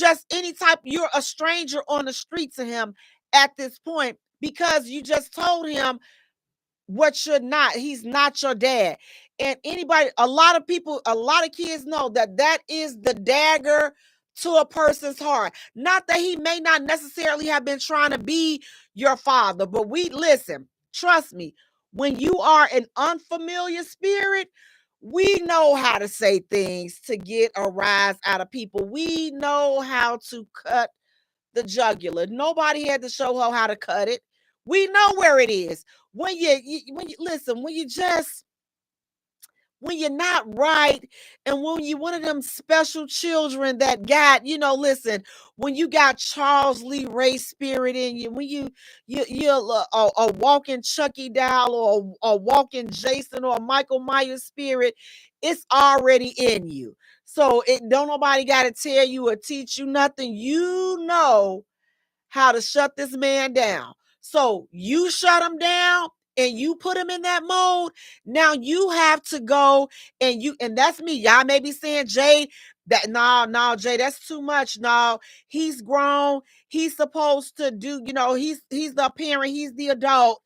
a stranger on the street to him at this point, because you just told him what you're not. He's not your dad. And a lot of people, a lot of kids know that is the dagger to a person's heart. Not that he may not necessarily have been trying to be your father, but listen, trust me, when you are an unfamiliar spirit, we know how to say things to get a rise out of people. We know how to cut the jugular. Nobody had to show her how to cut it. We know where it is. When you listen, when you're not right, and when you one of them special children that got, listen, when you got Charles Lee Ray spirit in you, when you're a walking Chucky doll, or a walking Jason or Michael Myers spirit, it's already in you. So it don't nobody got to tell you or teach you nothing. You know how to shut this man down. So you shut him down and you put him in that mode. Now you have to go, and that's me. Y'all may be saying, Jay, that no, Jay, that's too much. No, he's grown. He's supposed to do, he's the parent, he's the adult.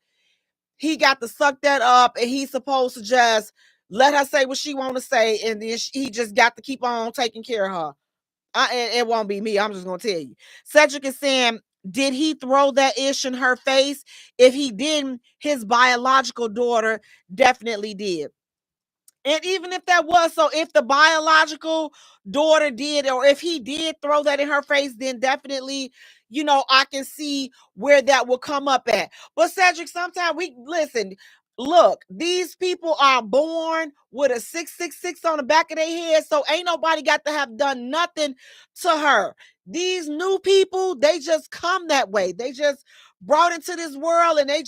He got to suck that up, and he's supposed to just let her say what she want to say, and then he just got to keep on taking care of her. It won't be me. I'm just going to tell you. Cedric is saying, did he throw that ish in her face? If he didn't, his biological daughter definitely did. And even if that was so, if the biological daughter did, or if he did throw that in her face, then definitely, I can see where that will come up at. But Cedric, sometimes we listen. Look, these people are born with a 666 on the back of their head, so ain't nobody got to have done nothing to her. These new people, they just come that way. They just brought into this world, and they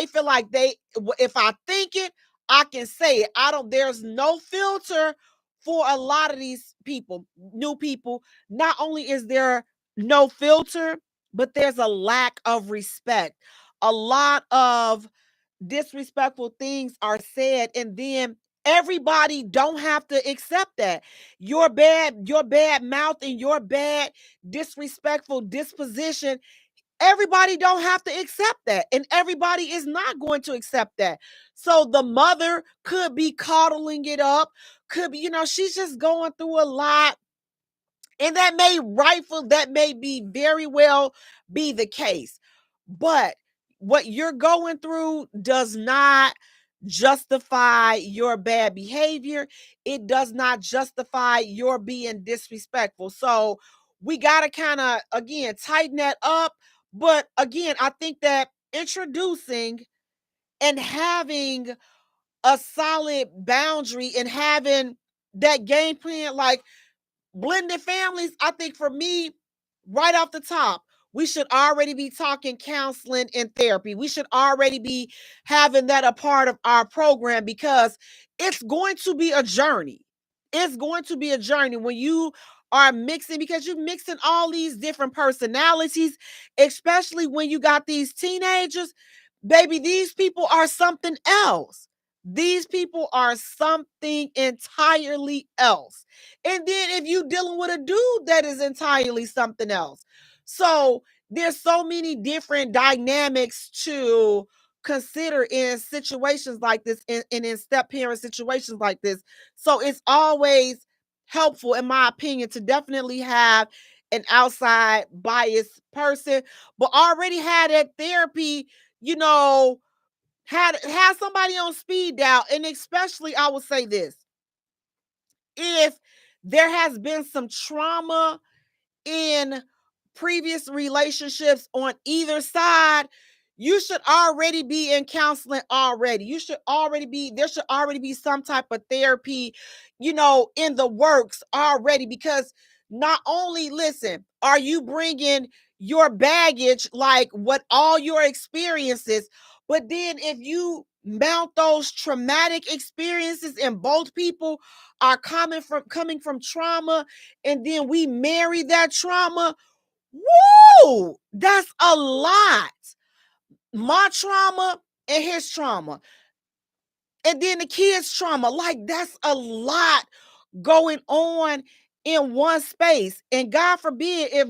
feel like if I think it, I can say it. There's no filter for a lot of these people, new people. Not only is there no filter, but there's a lack of respect. A lot of disrespectful things are said, and then everybody don't have to accept that. Your bad mouth and your bad disrespectful disposition, everybody don't have to accept that, and everybody is not going to accept that. So the mother could be coddling it up, could be, she's just going through a lot, and that may be very well be the case. But what you're going through does not justify your bad behavior. It does not justify your being disrespectful. So we got to kind of, again, tighten that up. But again, I think that introducing and having a solid boundary and having that game plan, like blended families, I think for me, right off the top, we should already be talking counseling and therapy. We should already be having that a part of our program, because it's going to be a journey. It's going to be a journey when you are mixing, because you're mixing all these different personalities, especially when you got these teenagers. Baby, these people are something else. These people are something entirely else. And then if you dealing with a dude that is entirely something else. So there's so many different dynamics to consider in situations like this, and in step-parent situations like this. So it's always helpful, in my opinion, to definitely have an outside biased person, but already had that therapy, had somebody on speed dial. And especially, I will say this, if there has been some trauma in previous relationships on either side, you should already be in counseling already. There should already be some type of therapy, in the works already, because not only, listen, are you bringing your baggage, like what all your experiences, but then if you mount those traumatic experiences, and both people are coming from trauma, and then we marry that trauma, woo, that's a lot. My trauma and his trauma, and then the kids' trauma, like that's a lot going on in one space. And God forbid, if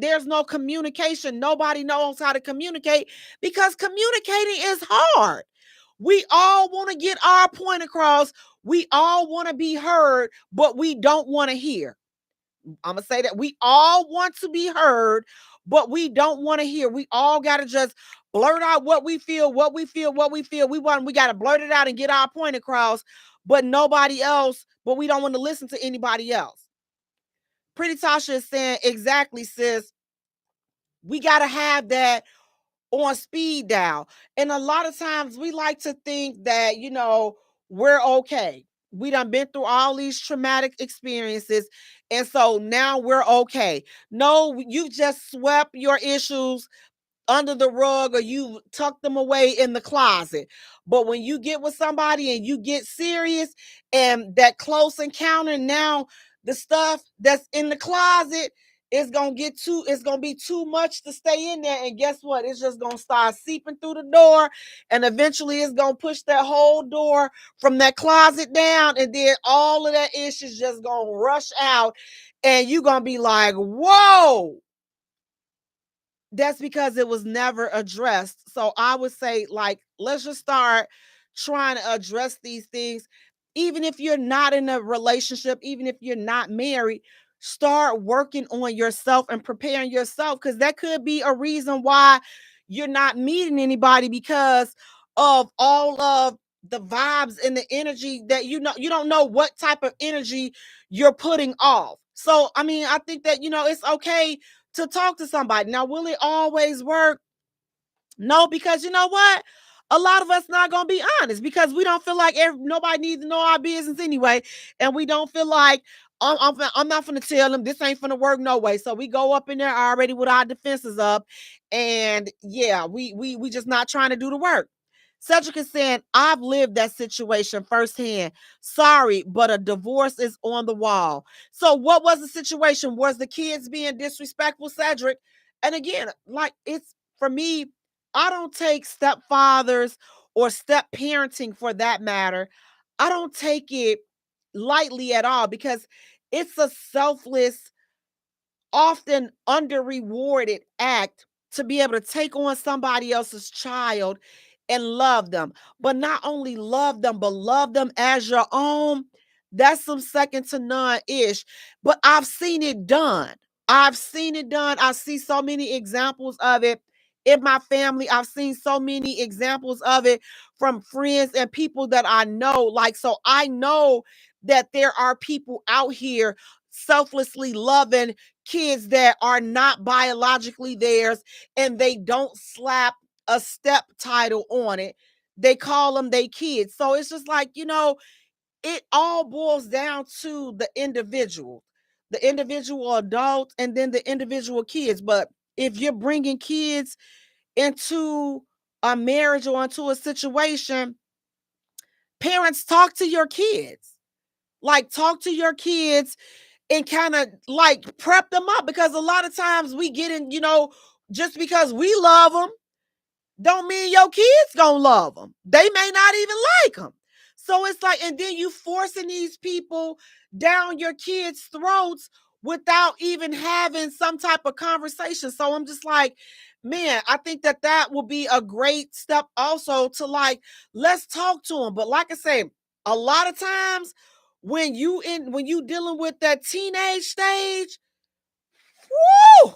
there's no communication, nobody knows how to communicate, because communicating is hard. We all want to get our point across. We all want to be heard, but we don't want to hear. I'm going to say that we all want to be heard, but we don't want to hear. We all got to just blurt out what we feel. We got to blurt it out and get our point across, but nobody else, but we don't want to listen to anybody else. Pretty Tasha is saying, exactly, sis. We got to have that on speed dial. And a lot of times we like to think that, we're okay. We done been through all these traumatic experiences, and so now we're okay. No, you just swept your issues under the rug, or you tuck them away in the closet. But when you get with somebody and you get serious, and that close encounter, now the stuff that's in the closet is gonna be too much to stay in there. And guess what? It's just gonna start seeping through the door, and eventually it's gonna push that whole door from that closet down, and then all of that issues just gonna rush out, and you gonna be like, whoa. That's because it was never addressed. So I would say, like, let's just start trying to address these things. Even if you're not in a relationship, even if you're not married, start working on yourself and preparing yourself, because that could be a reason why you're not meeting anybody, because of all of the vibes and the energy that you don't know what type of energy you're putting off. So, I mean, I think that, it's okay to talk to somebody. Now, will it always work? No, because you know what? A lot of us not gonna be honest because we don't feel like nobody needs to know our business anyway, and we don't feel like I'm not gonna tell them this ain't gonna work no way. So we go up in there already with our defenses up, and yeah, we just not trying to do the work. Cedric is saying, I've lived that situation firsthand. Sorry, but a divorce is on the wall. So what was the situation? Was the kids being disrespectful, Cedric? And again, like it's for me, I don't take stepfathers or step parenting for that matter. I don't take it lightly at all because it's a selfless, often under rewarded act to be able to take on somebody else's child and love them. But not only love them, but love them as your own. That's some second to none ish. But I've seen it done. I've seen it done. I see so many examples of it in my family. I've seen so many examples of it from friends and people that I know. Like, so I know that there are people out here selflessly loving kids that are not biologically theirs, and they don't slap a step title on it. They call them they kids. So it's just like, it all boils down to the individual adults, and then the individual kids. But if you're bringing kids into a marriage or into a situation, parents, talk to your kids. Like, talk to your kids and kind of like prep them up, because a lot of times we get in, just because we love them don't mean your kids gonna love them. They may not even like them. So it's like, and then you forcing these people down your kids' throats without even having some type of conversation. So I'm just like, man, I think that that will be a great step also to like, let's talk to them. But like I say, a lot of times when you dealing with that teenage stage, whoo,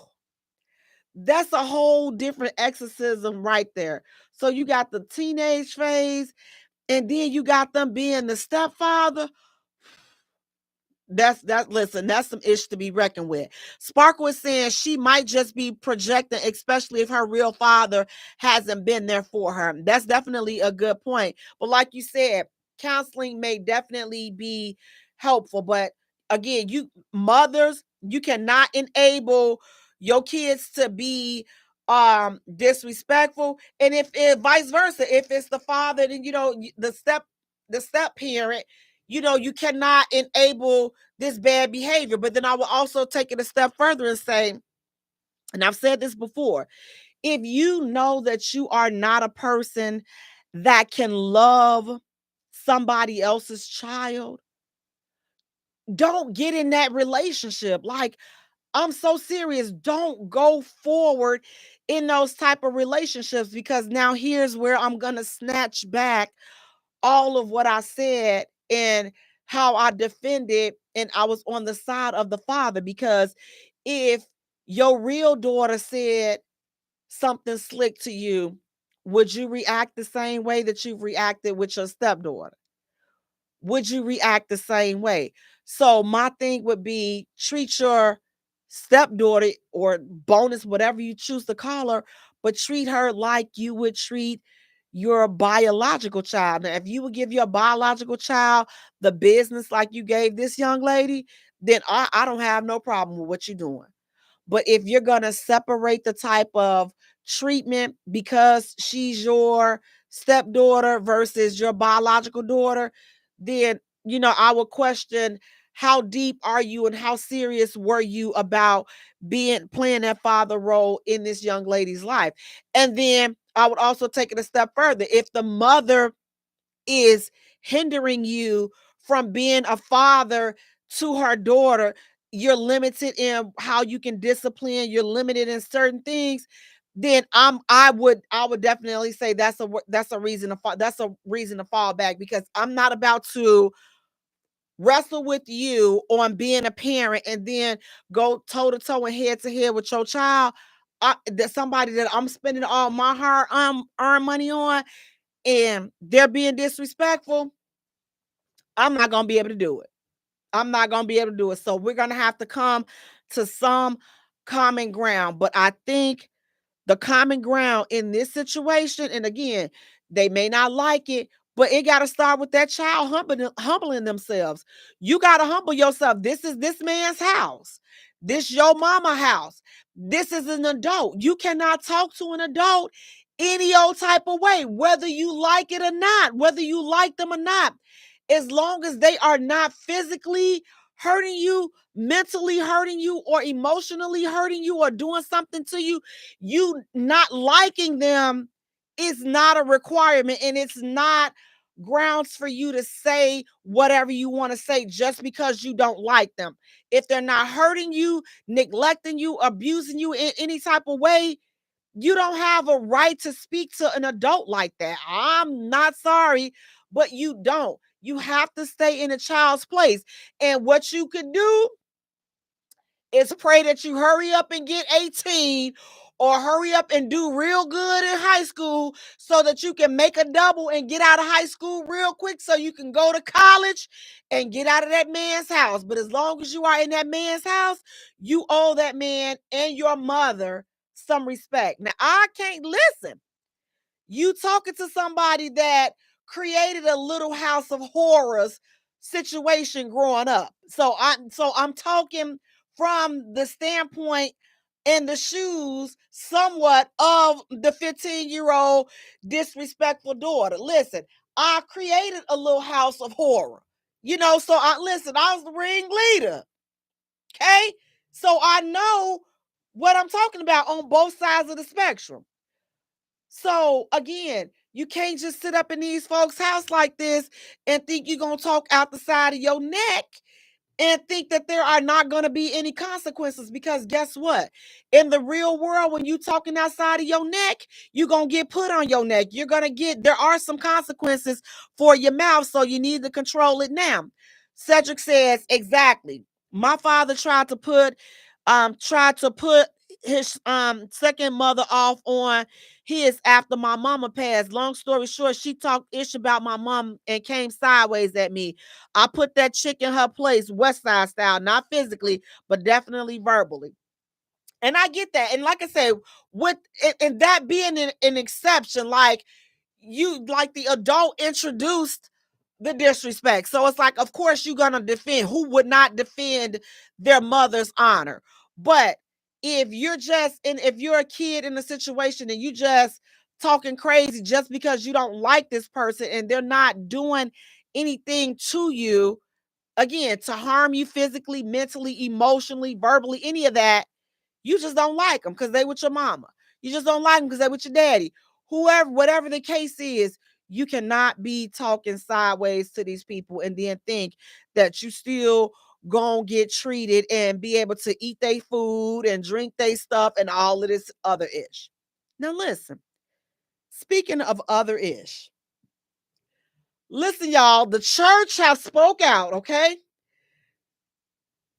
that's a whole different exorcism right there. So you got the teenage phase, and then you got them being the stepfather. Listen, that's some ish to be reckoned with. Sparkle is saying she might just be projecting, especially if her real father hasn't been there for her. That's definitely a good point. But like you said, counseling may definitely be helpful. But again, you mothers, you cannot enable your kids to be disrespectful. And if vice versa, if it's the father, then the step parent, you cannot enable this bad behavior. But then I will also take it a step further and say, and I've said this before, if you know that you are not a person that can love somebody else's child, don't get in that relationship. Like, I'm so serious. Don't go forward in those type of relationships, because now here's where I'm going to snatch back all of what I said and how I defended, and I was on the side of the father. Because if your real daughter said something slick to you, would you react the same way that you've reacted with your stepdaughter? Would you react the same way? So my thing would be, treat your stepdaughter or bonus, whatever you choose to call her, but treat her like you would treat your biological child. Now, if you would give your biological child the business like you gave this young lady, then I don't have no problem with what you're doing. But if you're going to separate the type of treatment because she's your stepdaughter versus your biological daughter, then, I would question, how deep are you and how serious were you about playing that father role in this young lady's life? And then I would also take it a step further. If the mother is hindering you from being a father to her daughter, you're limited in how you can discipline, you're limited in certain things, then I would definitely say that's a reason to fall back, because I'm not about to wrestle with you on being a parent and then go toe to toe and head to head with your child. That somebody that I'm spending all my hard earned money on, and they're being disrespectful. I'm not going to be able to do it. I'm not going to be able to do it. So we're going to have to come to some common ground. But I think the common ground in this situation, and again, they may not like it, but it got to start with that child humbling themselves. You got to humble yourself. This is this man's house. This your mama house. This is an adult. You cannot talk to an adult any old type of way, whether you like it or not, whether you like them or not. As long as they are not physically hurting you, mentally hurting you, or emotionally hurting you, or doing something to you, you not liking them is not a requirement, and it's not grounds for you to say whatever you want to say just because you don't like them. If they're not hurting you, neglecting you, abusing you in any type of way, you don't have a right to speak to an adult like that. I'm not sorry, but you don't. You have to stay in a child's place. And what you could do is pray that you hurry up and get 18, or hurry up and do real good in high school so that you can make a double and get out of high school real quick so you can go to college and get out of that man's house. But as long as you are in that man's house, you owe that man and your mother some respect. Now, I can't listen. You talking to somebody that created a little house of horrors situation growing up. So I'm talking from the standpoint and the shoes somewhat of the 15-year-old disrespectful daughter. Listen, I created a little house of horror. So I was the ringleader. Okay? So I know what I'm talking about on both sides of the spectrum. So again, you can't just sit up in these folks' house like this and think you're going to talk out the side of your neck and think that there are not going to be any consequences, because guess what? In the real world, when you talking outside of your neck, you're going to get put on your neck. There are some consequences for your mouth, so you need to control it now. Cedric says, exactly. My father tried to put his second mother off on his after my mama passed. Long story short, she talked ish about my mom and came sideways at me. I put that chick in her place, West Side style, not physically, but definitely verbally. And I get that. And like I said, with and that being an exception, like the adult introduced the disrespect. So it's like, of course, you're going to defend. Who would not defend their mother's honor? But if you're a kid in a situation and you just talking crazy just because you don't like this person and they're not doing anything to you, again, to harm you physically, mentally, emotionally, verbally, any of that, you just don't like them because they with your mama. You just don't like them because they with your daddy. Whoever, whatever the case is, you cannot be talking sideways to these people and then think that you still gonna get treated and be able to eat their food and drink their stuff and all of this other ish. Now listen, speaking of other ish, listen, y'all, the church have spoke out, okay?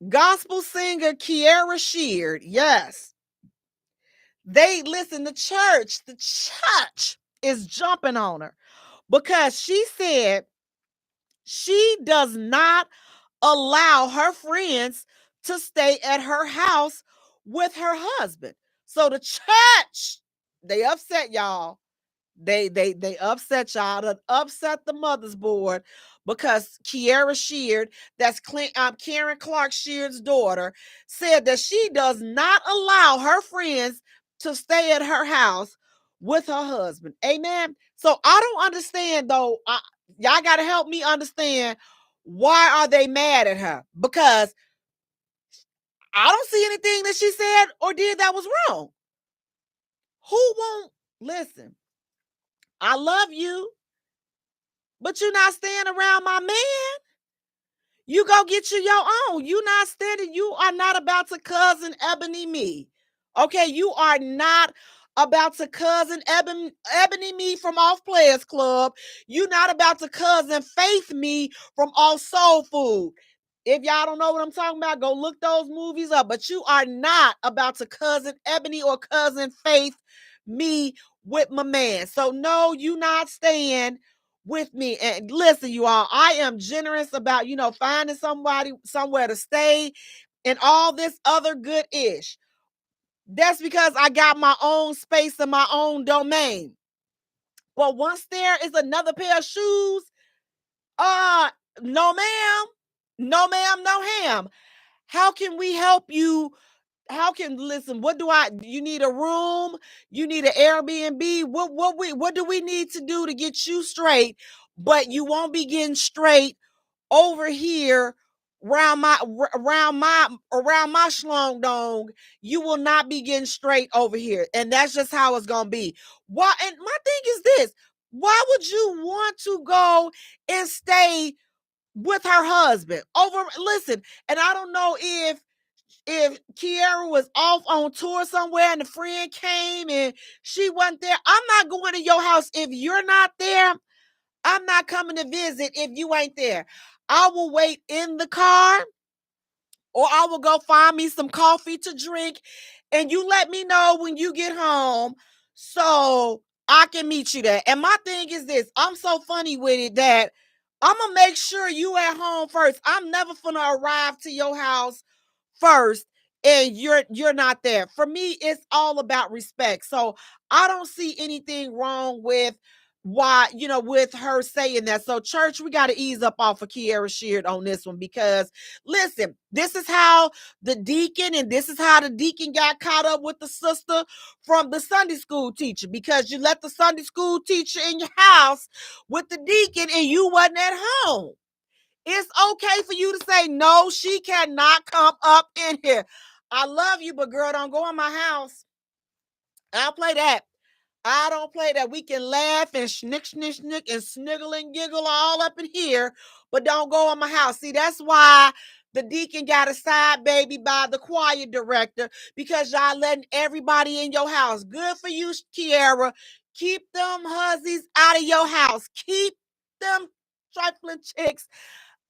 Gospel singer Kiara Sheard, yes. The church is jumping on her because she said she does not allow her friends to stay at her house with her husband. So the church, they upset, y'all. They upset y'all. That upset the mother's board because Kiara Sheard, that's Karen Clark Sheard's daughter, said that she does not allow her friends to stay at her house with her husband. Amen. So I don't understand though. Y'all got to help me understand, why are they mad at her? Because I don't see anything that she said or did that was wrong. Who won't listen? I love you, but you not staying around my man. You go get you your own. You not standing. You are not about to cousin Ebony me. Okay, you are not about to cousin Ebony me from Off Players Club. You not about to cousin Faith me from Off Soul Food. If y'all don't know what I'm talking about, go look those movies up. But you are not about to cousin Ebony or cousin Faith me with my man. So no, you not staying with me. And listen, you all, I am generous about, finding somebody somewhere to stay and all this other good ish. That's because I got my own space and my own domain. But once there is another pair of shoes, no ma'am, no ma'am, no ham. How can we help you? Listen, you need a room? You need an Airbnb? What do we need to do to get you straight? But you won't be getting straight over here around my schlong dong. You will not be getting straight over here. And that's just how it's gonna be. Why? And my thing is this: why would you want to go and stay with her husband over? Listen, and I don't know if Kiara was off on tour somewhere and a friend came and she wasn't there. I'm not going to your house if you're not there. I'm not coming to visit if you ain't there. I will wait in the car, or I will go find me some coffee to drink, and you let me know when you get home so I can meet you there. And my thing is this: I'm so funny with it that I'm gonna make sure you at home first. I'm never gonna arrive to your house first and you're not there. For me, it's all about respect. So I don't see anything wrong with with her saying that. So church, we got to ease up off of Kiara Sheard on this one, because listen, this is how the deacon got caught up with the sister from the Sunday school teacher, because you let the Sunday school teacher in your house with the deacon and you wasn't at home. It's okay for you to say, no, she cannot come up in here. I love you, but girl, don't go in my house. I don't play that. I don't play that. We can laugh and snick and sniggle and giggle all up in here, but don't go in my house. See, that's why the deacon got a side baby by the choir director, because y'all letting everybody in your house. Good for you, Kiara. Keep them hussies out of your house. Keep them trifling chicks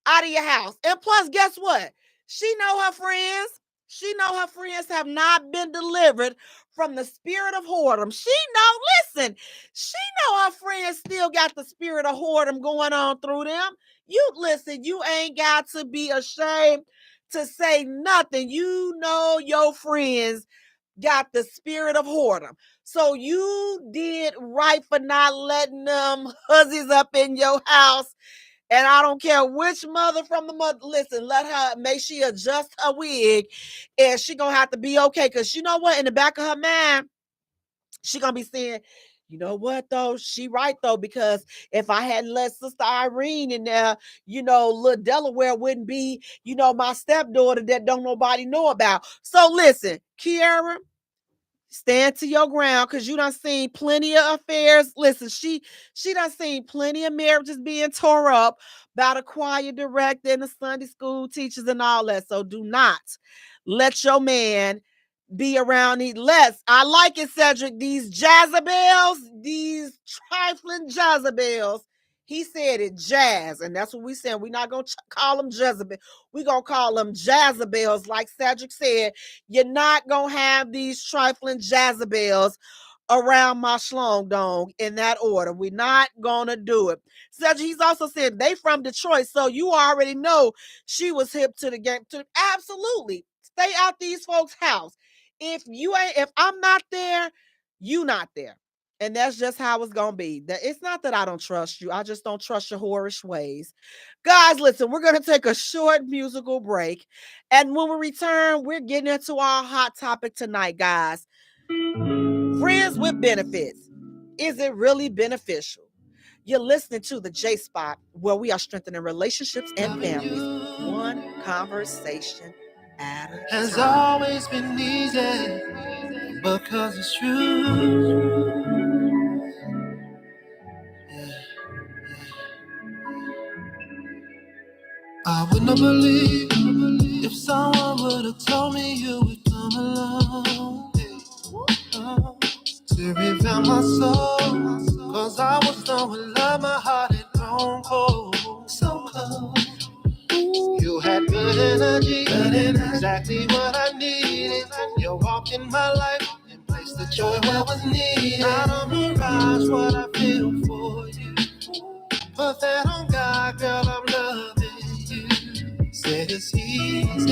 out of your house. And plus, guess what? She know her friends. She know her friends have not been delivered from the spirit of whoredom. She know her friends still got the spirit of whoredom going on through them. You ain't got to be ashamed to say nothing. You know your friends got the spirit of whoredom. So you did right for not letting them hussies up in your house. And I don't care which mother from the mother. Listen, make she adjust her wig, and she gonna have to be okay. Because you know what? In the back of her mind, she gonna be saying, you know what though? She right though, because if I hadn't let Sister Irene in there, little Delaware wouldn't be, my stepdaughter that don't nobody know about. So listen, Kiara, stand to your ground, because you done seen plenty of affairs. Listen, she done seen plenty of marriages being tore up by the choir director and the Sunday school teachers and all that. So do not let your man be around these less. I like it, Cedric. These Jezebels, these trifling Jezebels. He said it, jazz, and that's what we said. We're not going to call them Jezebel. We're going to call them Jezebels. Like Cedric said, you're not going to have these trifling Jezebels around my schlong dong in that order. We're not going to do it. Cedric, he's also said they from Detroit, so you already know she was hip to the game. Absolutely. Stay out these folks' house. If I'm not there, you not there. And that's just how it's going to be. It's not that I don't trust you. I just don't trust your whorish ways. Guys, listen, we're going to take a short musical break. And when we return, we're getting into our hot topic tonight, guys. Friends with benefits. Is it really beneficial? You're listening to the J Spot, where we are strengthening relationships and families, one conversation at a time. Has always been easy, because it's true. I would not believe if someone would have told me you would come along to reveal my soul. Cause I was knowing love, my heart had grown cold. So cold. You had good energy, exactly what I needed. You walked in my life and placed the joy where was needed. Not a mirage, what I feel for you. Put that on God, girl, I'm loving you. Said it's easy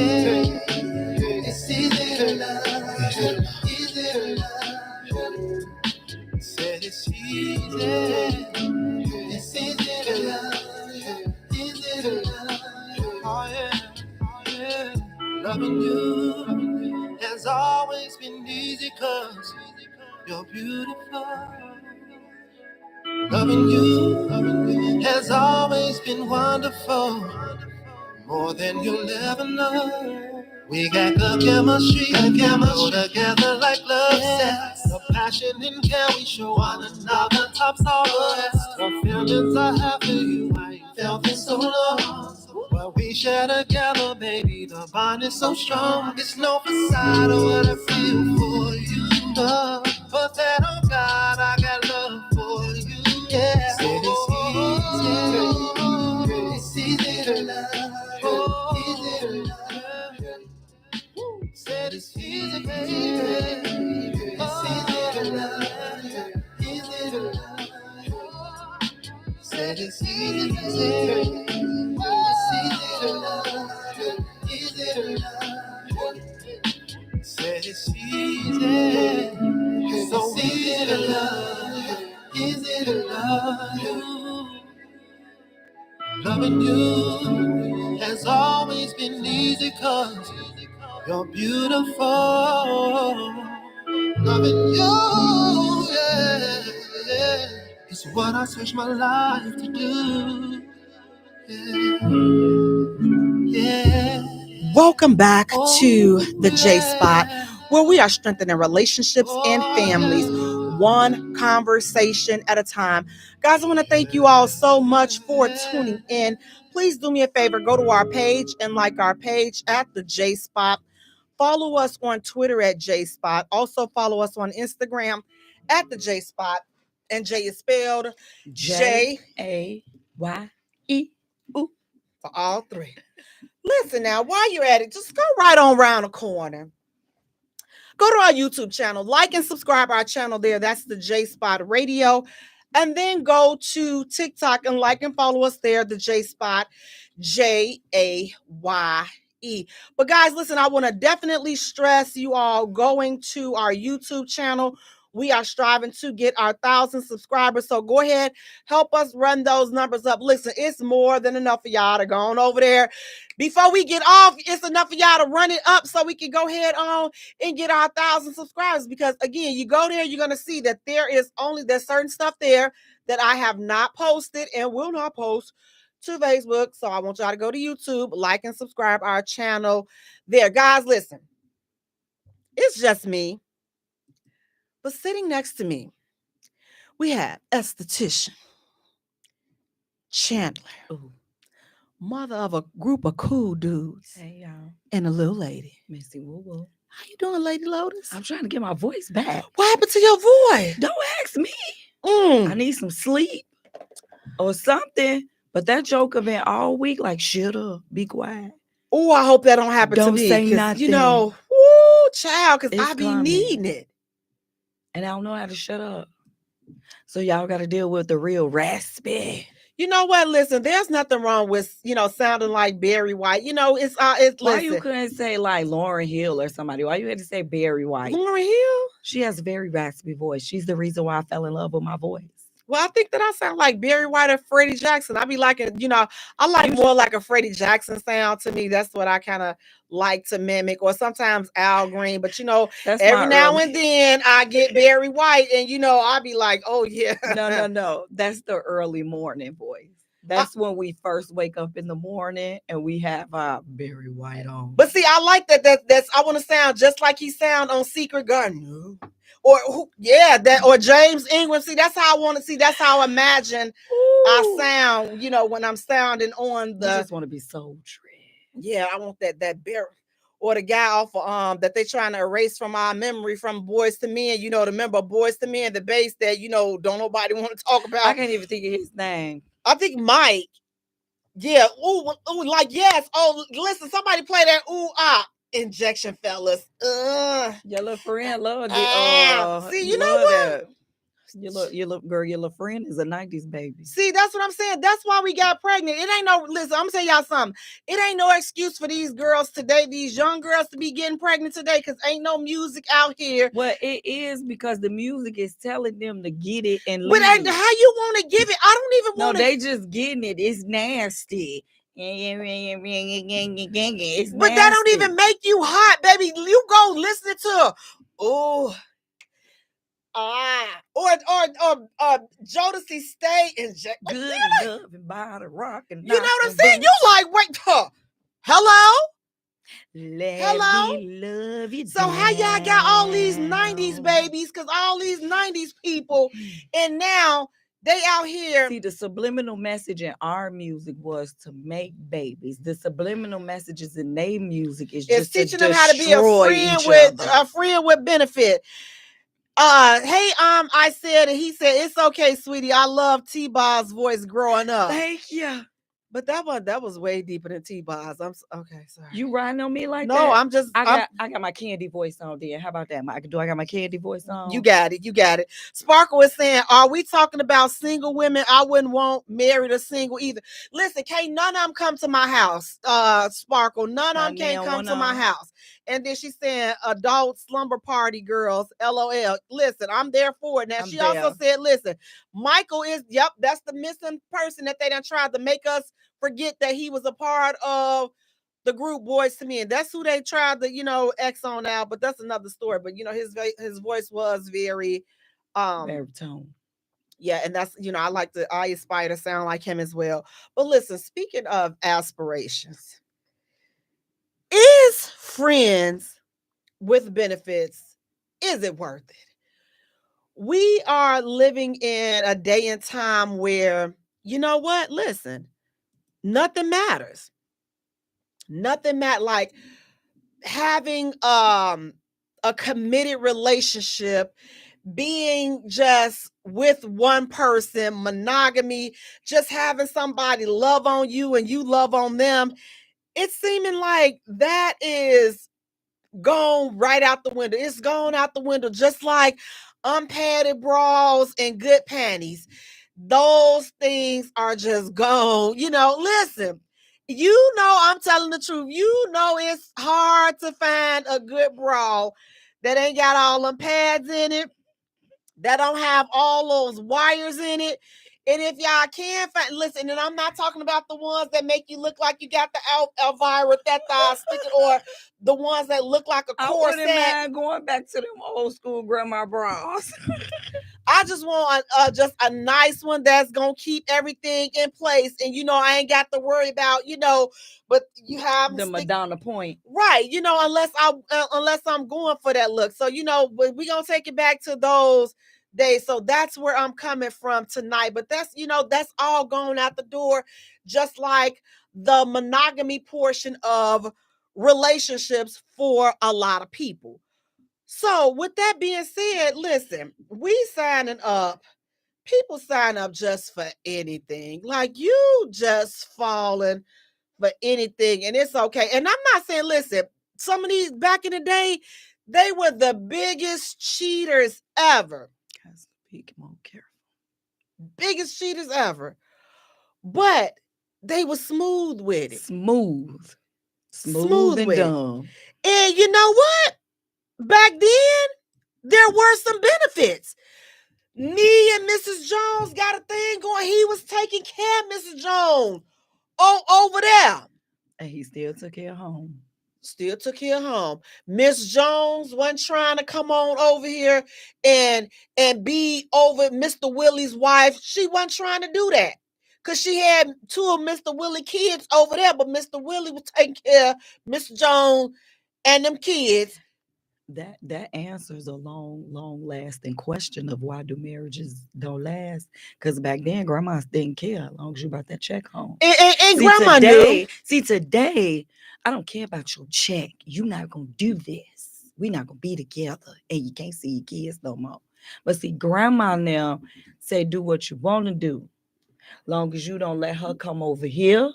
to love. has always been easy 'cause you're beautiful. Loving you has always been wonderful, more than you'll ever know. We got good chemistry, go together like love sex. The passion and care we show one another tops all the rest. The feelings I have for you, I ain't felt in so long. What we share together, baby, the bond is so strong. It's no facade of what I feel for you, love. But that, oh God, I got love for you, yeah. Said it's easy to love, easy to love. Said it's easy, baby. It's easy to love, easy to love. Said it's easy, baby. It's easy to love, easy to love. Said it's easy, so easy to love, easy to love you. Loving you has always been easy 'cause you're beautiful. Loving you, yeah, yeah, is what I search my life to do. Yeah. Welcome back to the J Spot, where we are strengthening relationships and families, one conversation at a time. Guys, I want to thank you all so much for tuning in. Please do me a favor, go to our page and like our page at the J Spot. Follow us on Twitter at J Spot. Also follow us on Instagram at the J Spot. And Jay is spelled Jaye. Ooh, for all three. Listen now, while you're at it, just go right on around the corner. Go to our YouTube channel, like and subscribe our channel there. That's the J Spot Radio. And then go to TikTok and like and follow us there, the J Spot, Jaye. But guys, listen, I want to definitely stress you all going to our YouTube channel. We are striving to get our 1,000 subscribers. So go ahead, help us run those numbers up. Listen, it's more than enough for y'all to go on over there. Before we get off, it's enough for y'all to run it up so we can go ahead on and get our 1,000 subscribers. Because again, you go there, you're going to see that there's certain stuff there that I have not posted and will not post to Facebook. So I want y'all to go to YouTube, like and subscribe our channel there. Guys, listen, it's just me. But sitting next to me, we have esthetician Chandler, mother of a group of cool dudes, Hey, y'all. and a little lady. Missy Woo Woo. How you doing, Lady Lotus? I'm trying to get my voice back. What happened to your voice? Don't ask me. I need some sleep or something. But that joker been all week like, shut up, be quiet. Oh, I hope that don't happen Don't to me. say nothing. You know, woo, child, because I be coming. needing it. And I don't know how to shut up. So y'all got to deal with the real raspy. You know what? Listen, there's nothing wrong with, sounding like Barry White. It's Why listen. you couldn't say like Lauryn Hill or somebody? Why you had to say Barry White? Lauryn Hill? She has a very raspy voice. She's the reason why I fell in love with my voice. Well, I think that I sound like Barry White or Freddie Jackson. I be liking, I like more like a Freddie Jackson sound to me. That's what I kind of like to mimic, or sometimes Al Green. But, That's every now and then I get Barry White and, I be like, oh, yeah. No. That's the early morning voice. That's when we first wake up in the morning and we have Barry White on. But see, I like that. That's I want to sound just like he sound on Secret Garden. Or James Ingram. See, that's how I want to see. That's how I imagine I sound, when I'm sounding on the. I just want to be sultry. Yeah, I want that bear, or the guy off of that they trying to erase from our memory from Boys to Men. The member of Boys to Men, the bass that don't nobody want to talk about. I can't even think of his name. I think Mike. Yeah. Ooh, like yes. Oh, listen, somebody play that injection, fellas. Your little friend loved it. See, you know what? Your little friend is a 90s baby. See, that's what I'm saying. That's why we got pregnant. It ain't no, listen, I'm saying y'all something. It ain't no excuse for these girls today, these young girls to be getting pregnant today, because ain't no music out here. Well, it is because the music is telling them to get it and But leave. how you want to give it? I don't even want No, they just getting it. It's nasty. It's but that don't even make you hot, baby. You go listen to or Jodeci Stay and Good love and by the rock and you know what I'm saying? You like wait, hello? Let me love you. So how y'all got all these 90s babies? Because all these 90s people, and now they out here. See, the subliminal message in our music was to make babies. The subliminal messages in their music is just teaching to them how to be a friend with benefit. I said, and he said, it's okay, sweetie. I love T-Bob's voice growing up. Thank you. But that was way deeper than T-Bob's. I'm okay, sorry. You riding on me like that? No, I'm just. I got my candy voice on there. How about that? Do I got my candy voice on? You got it. Sparkle is saying, are we talking about single women? I wouldn't want married or single either. Listen, can't none of them come to my house. Sparkle, none of them can't come to my house. And then she's saying, adult slumber party girls, LOL. Listen, I'm there for it. Now, she also said, listen, Michael is, that's the missing person that they done tried to make us forget that he was a part of the group Boys to Men. That's who they tried to, X on out, but that's another story. But, his voice was very baritone. Yeah, and that's, I aspire to sound like him as well. But listen, speaking of aspirations, is friends with benefits, is it worth it? We are living in a day and time where, you know what? Listen, nothing matters. Nothing matters. Like having a committed relationship, being just with one person, monogamy, just having somebody love on you and you love on them. It's seeming like that is gone right out the window. It's gone out the window, just like unpadded bras and good panties. Those things are just gone. Listen, I'm telling the truth. It's hard to find a good bra that ain't got all them pads in it, that don't have all those wires in it. And if y'all can find, listen, and I'm not talking about the ones that make you look like you got the Elvira Theta sticker, or the ones that look like a corset. I wouldn't mind going back to them old school grandma bras. I just want just a nice one that's gonna keep everything in place, and I ain't got to worry about but you have the Madonna point, right? Unless I'm going for that look. So but we gonna take it back to those days. So that's where I'm coming from tonight. But that's that's all going out the door, just like the monogamy portion of relationships for a lot of people. So with that being said, listen, we signing up. People sign up just for anything. Like you just falling for anything, and it's okay. And I'm not saying, listen, some of these back in the day, they were the biggest cheaters ever. Be more careful. Biggest cheaters ever. But they were smooth with it. Smooth and dumb. And you know what? Back then, there were some benefits. Me and Mrs. Jones got a thing going. He was taking care of Mrs. Jones over there. And he still took her home. Miss Jones wasn't trying to come on over here and be over Mr. Willie's wife. She wasn't trying to do that, because she had two of Mr. Willie kids over there, but Mr. Willie was taking care of Miss Jones and them kids. That answers a long lasting question of why do marriages don't last. Because back then, grandmas didn't care as long as you brought that check home. And grandma knew. See, today, I don't care about your check. You're not going to do this. We're not going to be together. And you can't see your kids no more. But see, grandma now say do what you want to do. Long as you don't let her come over here.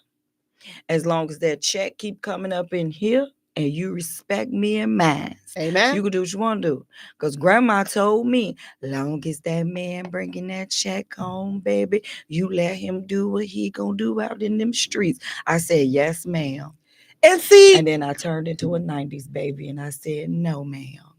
As long as that check keep coming up in here. And you respect me and mine. Amen. You can do what you want to do. Because grandma told me, long as that man bringing that check home, baby, you let him do what he gonna do out in them streets. I said, yes, ma'am. And then I turned into a 90s baby and I said, no, ma'am.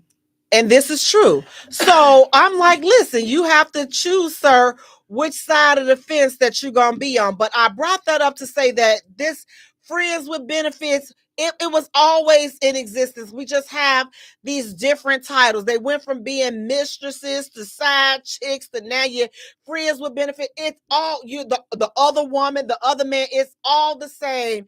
And this is true. So I'm like, listen, you have to choose, sir, which side of the fence that you're going to be on. But I brought that up to say that this friends with benefits, it was always in existence. We just have these different titles. They went from being mistresses to side chicks to now you're friends with benefit. It's all you, the other woman, the other man, it's all the same.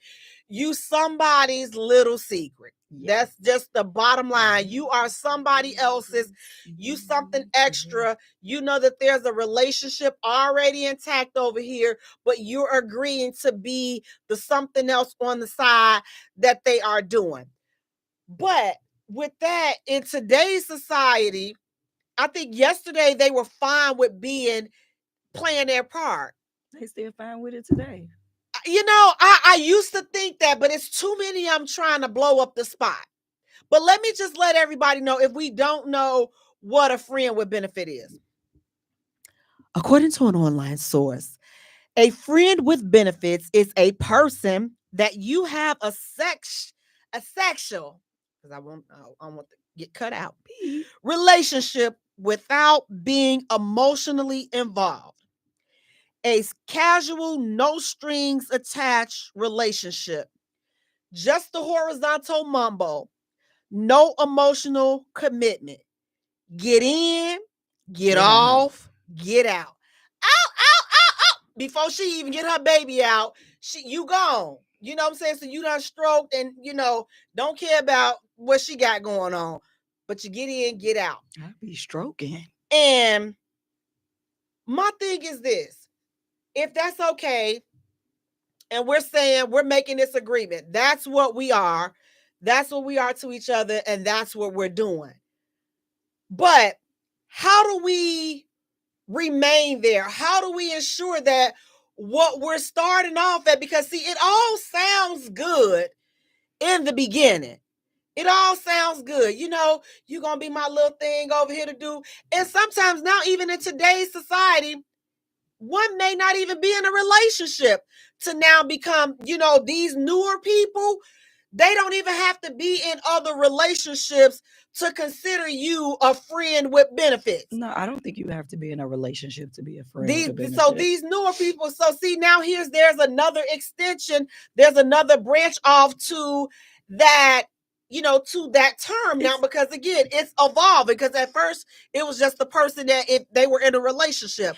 You somebody's little secret. That's just the bottom line. You are somebody else's. You something extra. You know that there's a relationship already intact over here, but you're agreeing to be the something else on the side that they are doing. But with that, in today's society, I think yesterday they were fine with playing their part. They still fine with it today. You know, I used to think that, but it's too many I'm trying to blow up the spot. But let me just let everybody know, if we don't know what a friend with benefit is. According to an online source, a friend with benefits is a person that you have a sexual, because I want to get cut out, relationship without being emotionally involved. A casual, no strings attached relationship. Just the horizontal mumbo. No emotional commitment. Get in, get off, get out. Out. Before she even get her baby out, you gone. You know what I'm saying? So you done stroked and, don't care about what she got going on. But you get in, get out. I be stroking. And my thing is this. If that's okay, and we're saying we're making this agreement, that's what we are. That's what we are to each other, and that's what we're doing. But how do we remain there? How do we ensure that what we're starting off at, because see, it all sounds good in the beginning. It all sounds good. You're going to be my little thing over here to do. And sometimes now, even in today's society, one may not even be in a relationship to now become, these newer people. They don't even have to be in other relationships to consider you a friend with benefits. No, I don't think you have to be in a relationship to be a friend with benefits. So these newer people, see, now there's another extension. There's another branch off to that, to that term now, because again, it's evolved, because at first it was just the person that if they were in a relationship.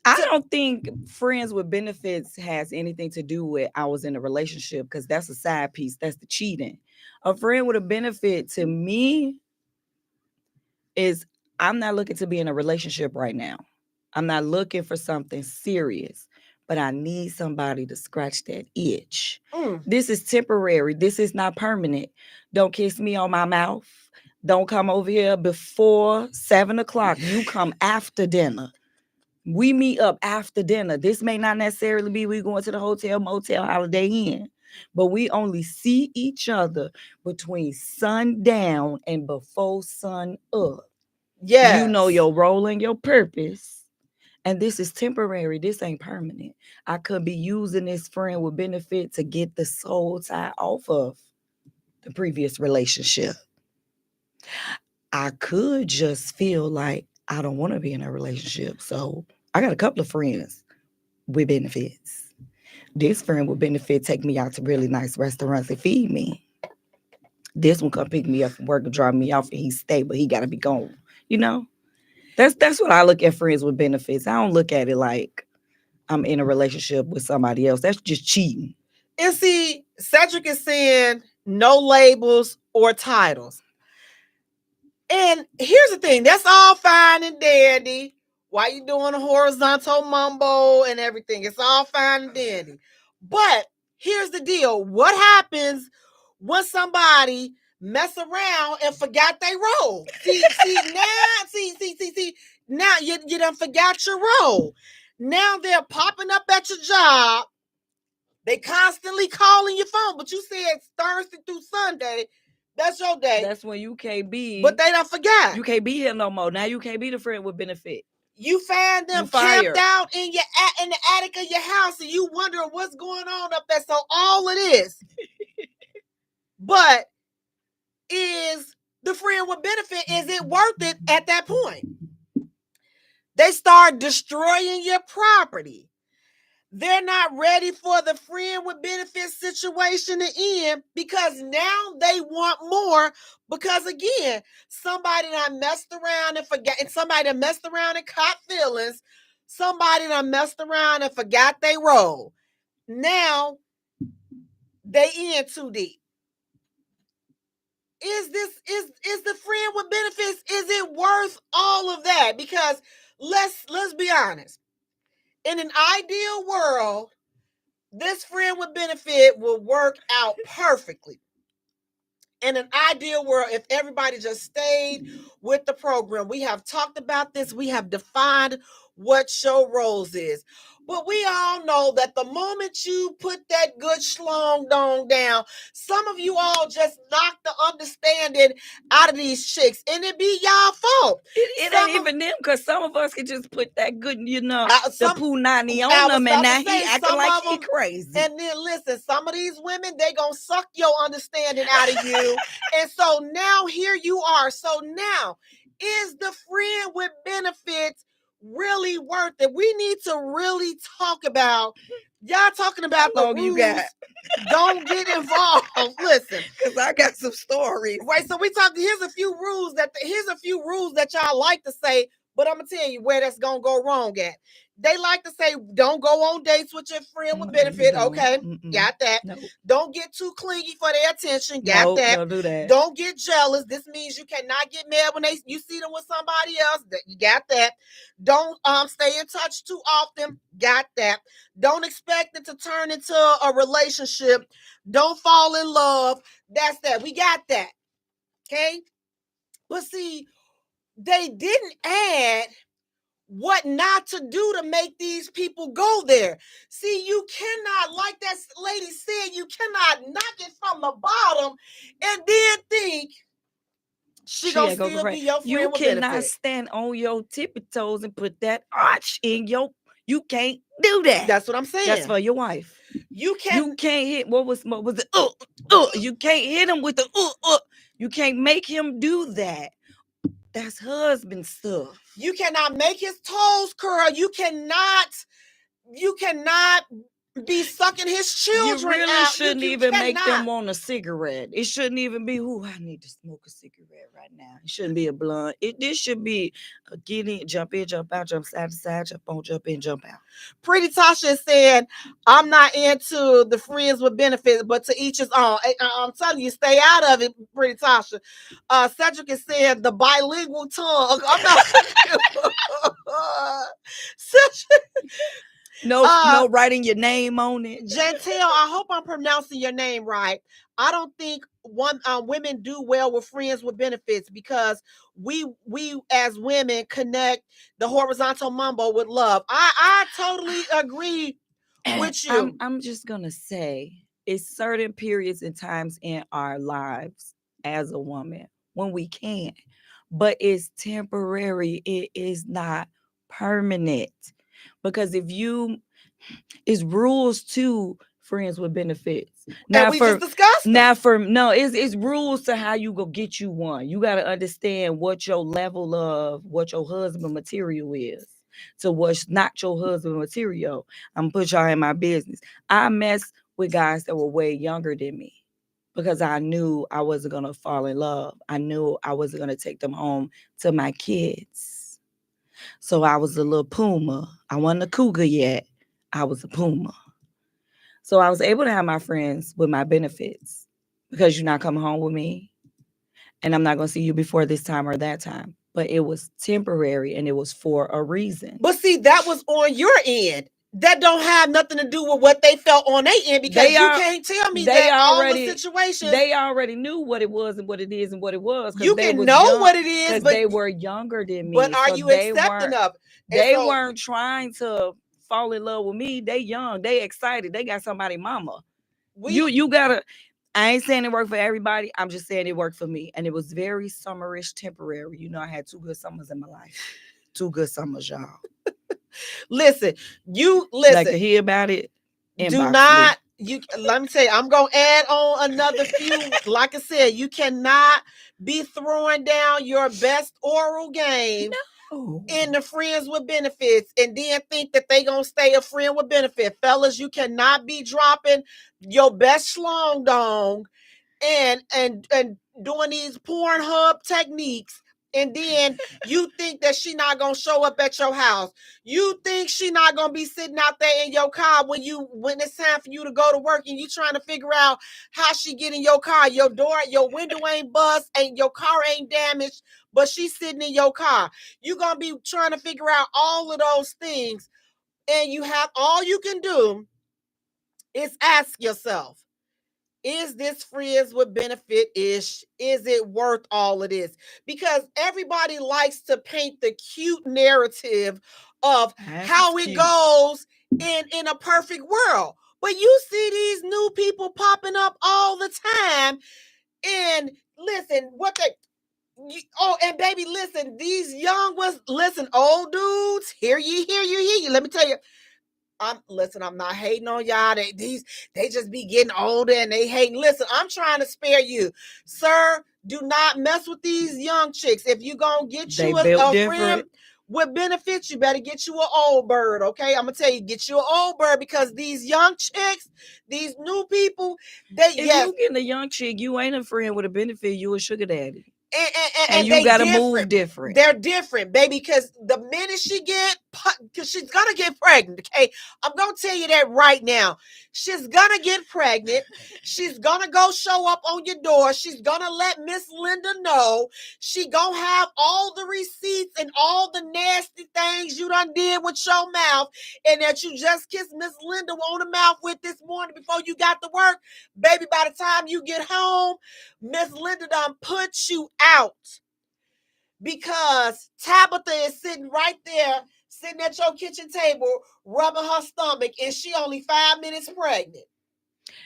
I don't think friends with benefits has anything to do with I was in a relationship, because that's a side piece. That's the cheating. A friend with a benefit to me is I'm not looking to be in a relationship right now. I'm not looking for something serious, but I need somebody to scratch that itch. This is temporary. This is not permanent. Don't kiss me on my mouth. Don't come over here before 7 o'clock. You come after dinner. We meet up after dinner. This may not necessarily be we going to the hotel, motel, Holiday Inn, but we only see each other between sundown and before sun up. Yeah, you know your role and your purpose, and this is temporary. This ain't permanent. I could be using this friend with benefit to get the soul tie off of the previous relationship. I could just feel like I don't want to be in a relationship, so I got a couple of friends with benefits. This friend with benefit take me out to really nice restaurants and feed me. This one come pick me up from work and drop me off, and he stay, but he gotta be gone. That's what I look at friends with benefits. I don't look at it like I'm in a relationship with somebody else. That's just cheating. And see, Cedric is saying no labels or titles. And here's the thing, that's all fine and dandy. Why you doing a horizontal mumbo and everything? It's all fine and dandy. But here's the deal. What happens when somebody mess around and forgot their role? Now you done forgot your role. Now they're popping up at your job. They constantly calling your phone, but you said Thursday through Sunday. That's your day. That's when you can't be. But they don't forget. You can't be here no more. Now you can't be the friend with benefit. You find them camped out in the attic of your house, and you wondering what's going on up there. So all of this, but is the friend with benefit, is it worth it at that point? They start destroying your property. They're not ready for the friend with benefits situation to end because now they want more. Because again, somebody that messed around and forgot, and somebody that messed around and caught feelings, somebody that messed around and forgot they role. Now they in too deep. Is the friend with benefits, is it worth all of that? Because let's be honest. In an ideal world, this friend with benefit will work out perfectly. In an ideal world, if everybody just stayed with the program, we have talked about this, we have defined what show roles is. But we all know that the moment you put that good schlong dong down, some of you all just knock the understanding out of these chicks, and it be y'all fault. It ain't even them, because some of us can just put that good, the punani on them, and now he acting like he crazy. And then listen, some of these women, they gonna suck your understanding out of you. And so now here you are. So now, is the friend with benefits really worth it? We need to really talk about, y'all talking about the rules. You got? Don't get involved. Listen, because I got some stories. Right, so we talked. Here's a few rules that y'all like to say, but I'm gonna tell you where that's gonna go wrong at. They like to say, don't go on dates with your friend with benefit. Okay, got that. Nope. Don't get too clingy for their attention. Got that. Don't do that. Don't get jealous. This means you cannot get mad when you see them with somebody else. You got that. Don't stay in touch too often. Got that. Don't expect it to turn into a relationship. Don't fall in love. That's that. We got that. Okay. But see, they didn't add what not to do to make these people go there. See, you cannot, like that lady said, you cannot knock it from the bottom and then think she gonna still be your friend. You with cannot benefit. Stand on your tippy toes and put that arch in your. You can't do that. That's what I'm saying. That's for your wife. You can't hit. What was it? You can't hit him with the. You can't make him do that. That's husband stuff. You cannot make his toes curl. You cannot be sucking his children. You really out. shouldn't even make them want a cigarette. It shouldn't even be, I need to smoke a cigarette right now. It shouldn't be a blunt. This should be a get in, jump out, jump side to side, jump on, jump in, jump out. Pretty Tasha is saying, I'm not into the friends with benefits, but to each his own. I'm telling you, stay out of it, Pretty Tasha. Cedric is saying the bilingual tongue. I'm not. No writing your name on it. Jantel, I hope I'm pronouncing your name right. I don't think women do well with friends with benefits because we as women connect the horizontal mambo with love. I totally agree with you. I'm just gonna say it's certain periods and times in our lives as a woman when we can, but it's temporary. It is not permanent. Because it's rules to friends with benefits. Now we just discussed. It's rules to how you go get you one. You got to understand what your level of what your husband material is. So what's not your husband material. I'm put y'all in my business. I messed with guys that were way younger than me because I knew I wasn't gonna fall in love. I knew I wasn't gonna take them home to my kids. So I was a little puma. I wasn't a cougar yet. I was a puma. So I was able to have my friends with my benefits because you're not coming home with me. And I'm not going to see you before this time or that time. But it was temporary and it was for a reason. But see, that was on your end. That don't have nothing to do with what they felt on their end because you can't tell me that all the situations. They already knew what it was and what it is and what it was. You can know what it is, but they were younger than me. But are you accepting of it? They weren't trying to fall in love with me. They young. They excited. They got somebody mama. You gotta. I ain't saying it worked for everybody. I'm just saying it worked for me. And it was very summerish, temporary. You know, I had 2 good summers in my life. 2 good summers, y'all. Listen. Like to hear about it. Do not Let me tell you, I'm gonna add on another few. Like I said, you cannot be throwing down your best oral game in the friends with benefits and then think that they gonna stay a friend with benefit. Fellas, you cannot be dropping your best schlong dong and doing these Pornhub techniques, and then you think that she not gonna show up at your house. You think she not gonna be sitting out there in your car when it's time for you to go to work, and you trying to figure out how she get in your car. Your window ain't bust, and your car ain't damaged, but she's sitting in your car. You gonna be trying to figure out all of those things, and all you can do is ask yourself, is this friends with benefit-ish? Is it worth all of this? Because everybody likes to paint the cute narrative of how it goes in a perfect world. But you see these new people popping up all the time. And listen, and baby, listen, these young ones, listen, old dudes, hear you. Let me tell you, I'm not hating on y'all. They just be getting older and they hating. Listen, I'm trying to spare you. Sir, do not mess with these young chicks. If you gonna get you a friend with benefits, you better get you an old bird, okay? I'm gonna tell you, get you an old bird, because these young chicks, these new people, if you getting a young chick, you ain't a friend with a benefit, you a sugar daddy. And you gotta move different. They're different, baby, because the minute because she's gonna get pregnant, okay? I'm gonna tell you that right now. She's gonna get pregnant. She's gonna go show up on your door. She's gonna let Miss Linda know. She gonna have all the receipts and all the nasty things you done did with your mouth, and that you just kissed Miss Linda on the mouth with this morning before you got to work. Baby, by the time you get home, Miss Linda done put you out, because Tabitha is sitting right there, sitting at your kitchen table, rubbing her stomach, and she only 5 minutes pregnant.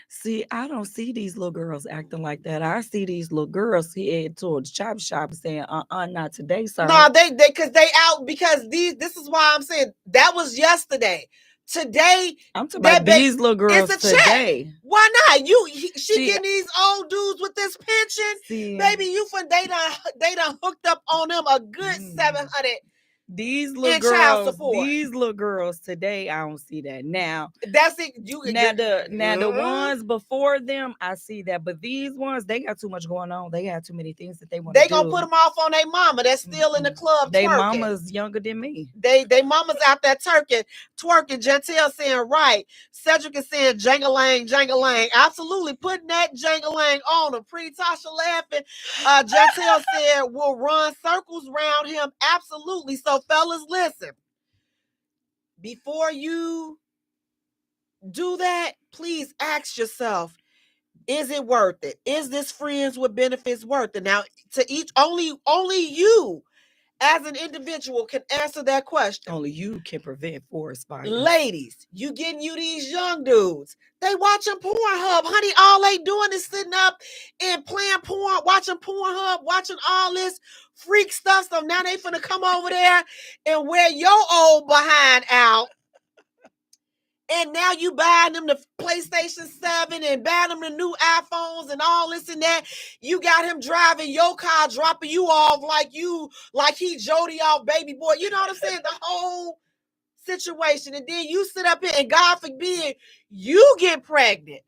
See, I don't see these little girls acting like that. I see these little girls head towards the chop shop saying, not today, sir. No, they out, because this is why I'm saying that was yesterday. Today, I'm talking about these little girls today. Check. Why not? She getting these old dudes with this pension, baby. They done hooked up on them a good 700. These little girls today, I don't see that. Now that's it. The ones before them, I see that, but these ones, they got too much going on. They got too many things that they want to do. They gonna put them off on their mama that's still in the club. They mama's younger than me. They mama's out there twerking. Jantel saying right. Cedric is saying jangalang. Absolutely putting that jangalang on him. Pretty Tasha laughing. Jantel said we'll run circles around him. Absolutely. So fellas, listen. Before you do that, please ask yourself, is it worth it? Is this friends with benefits worth it? Now, to each, only you as an individual can answer that question. Only you can prevent forest fires. Ladies, you these young dudes. They watching Pornhub, honey. All they doing is sitting up and playing porn, watching Pornhub, watching all this freak stuff. So now they finna come over there and wear your old behind out. And now you buying them the PlayStation 7 and buying them the new iPhones and all this and that. You got him driving your car, dropping you off like he Jody off baby boy. You know what I'm saying? The whole situation. And then you sit up here and God forbid you get pregnant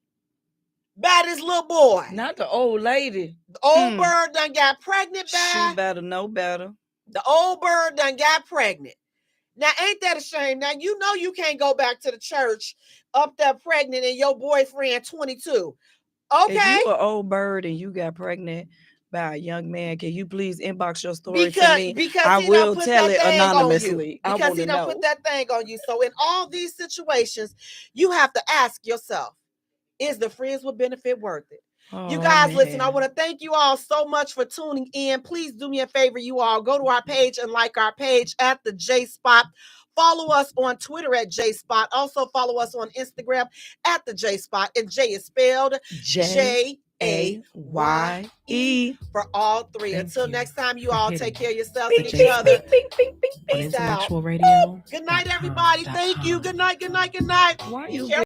by this little boy. Not the old lady. The old bird done got pregnant by. She better know better. The old bird done got pregnant. Now, ain't that a shame? Now, you know you can't go back to the church up there pregnant and your boyfriend 22. Okay. If you an old bird and you got pregnant by a young man, can you please inbox your story to me? Because I will tell it anonymously. Because he don't put that thing on you. So in all these situations, you have to ask yourself, is the friends with benefit worth it? You guys, listen, I want to thank you all so much for tuning in. Please do me a favor, you all. Go to our page and like our page at the J Spot. Follow us on Twitter at J Spot. Also follow us on Instagram at the J Spot. And Jay is spelled Jaye for all three. Until next time, you all take care of yourselves and each other. Peace out. Intellectual Radio. Good night, everybody. Thank you. Good night. Why you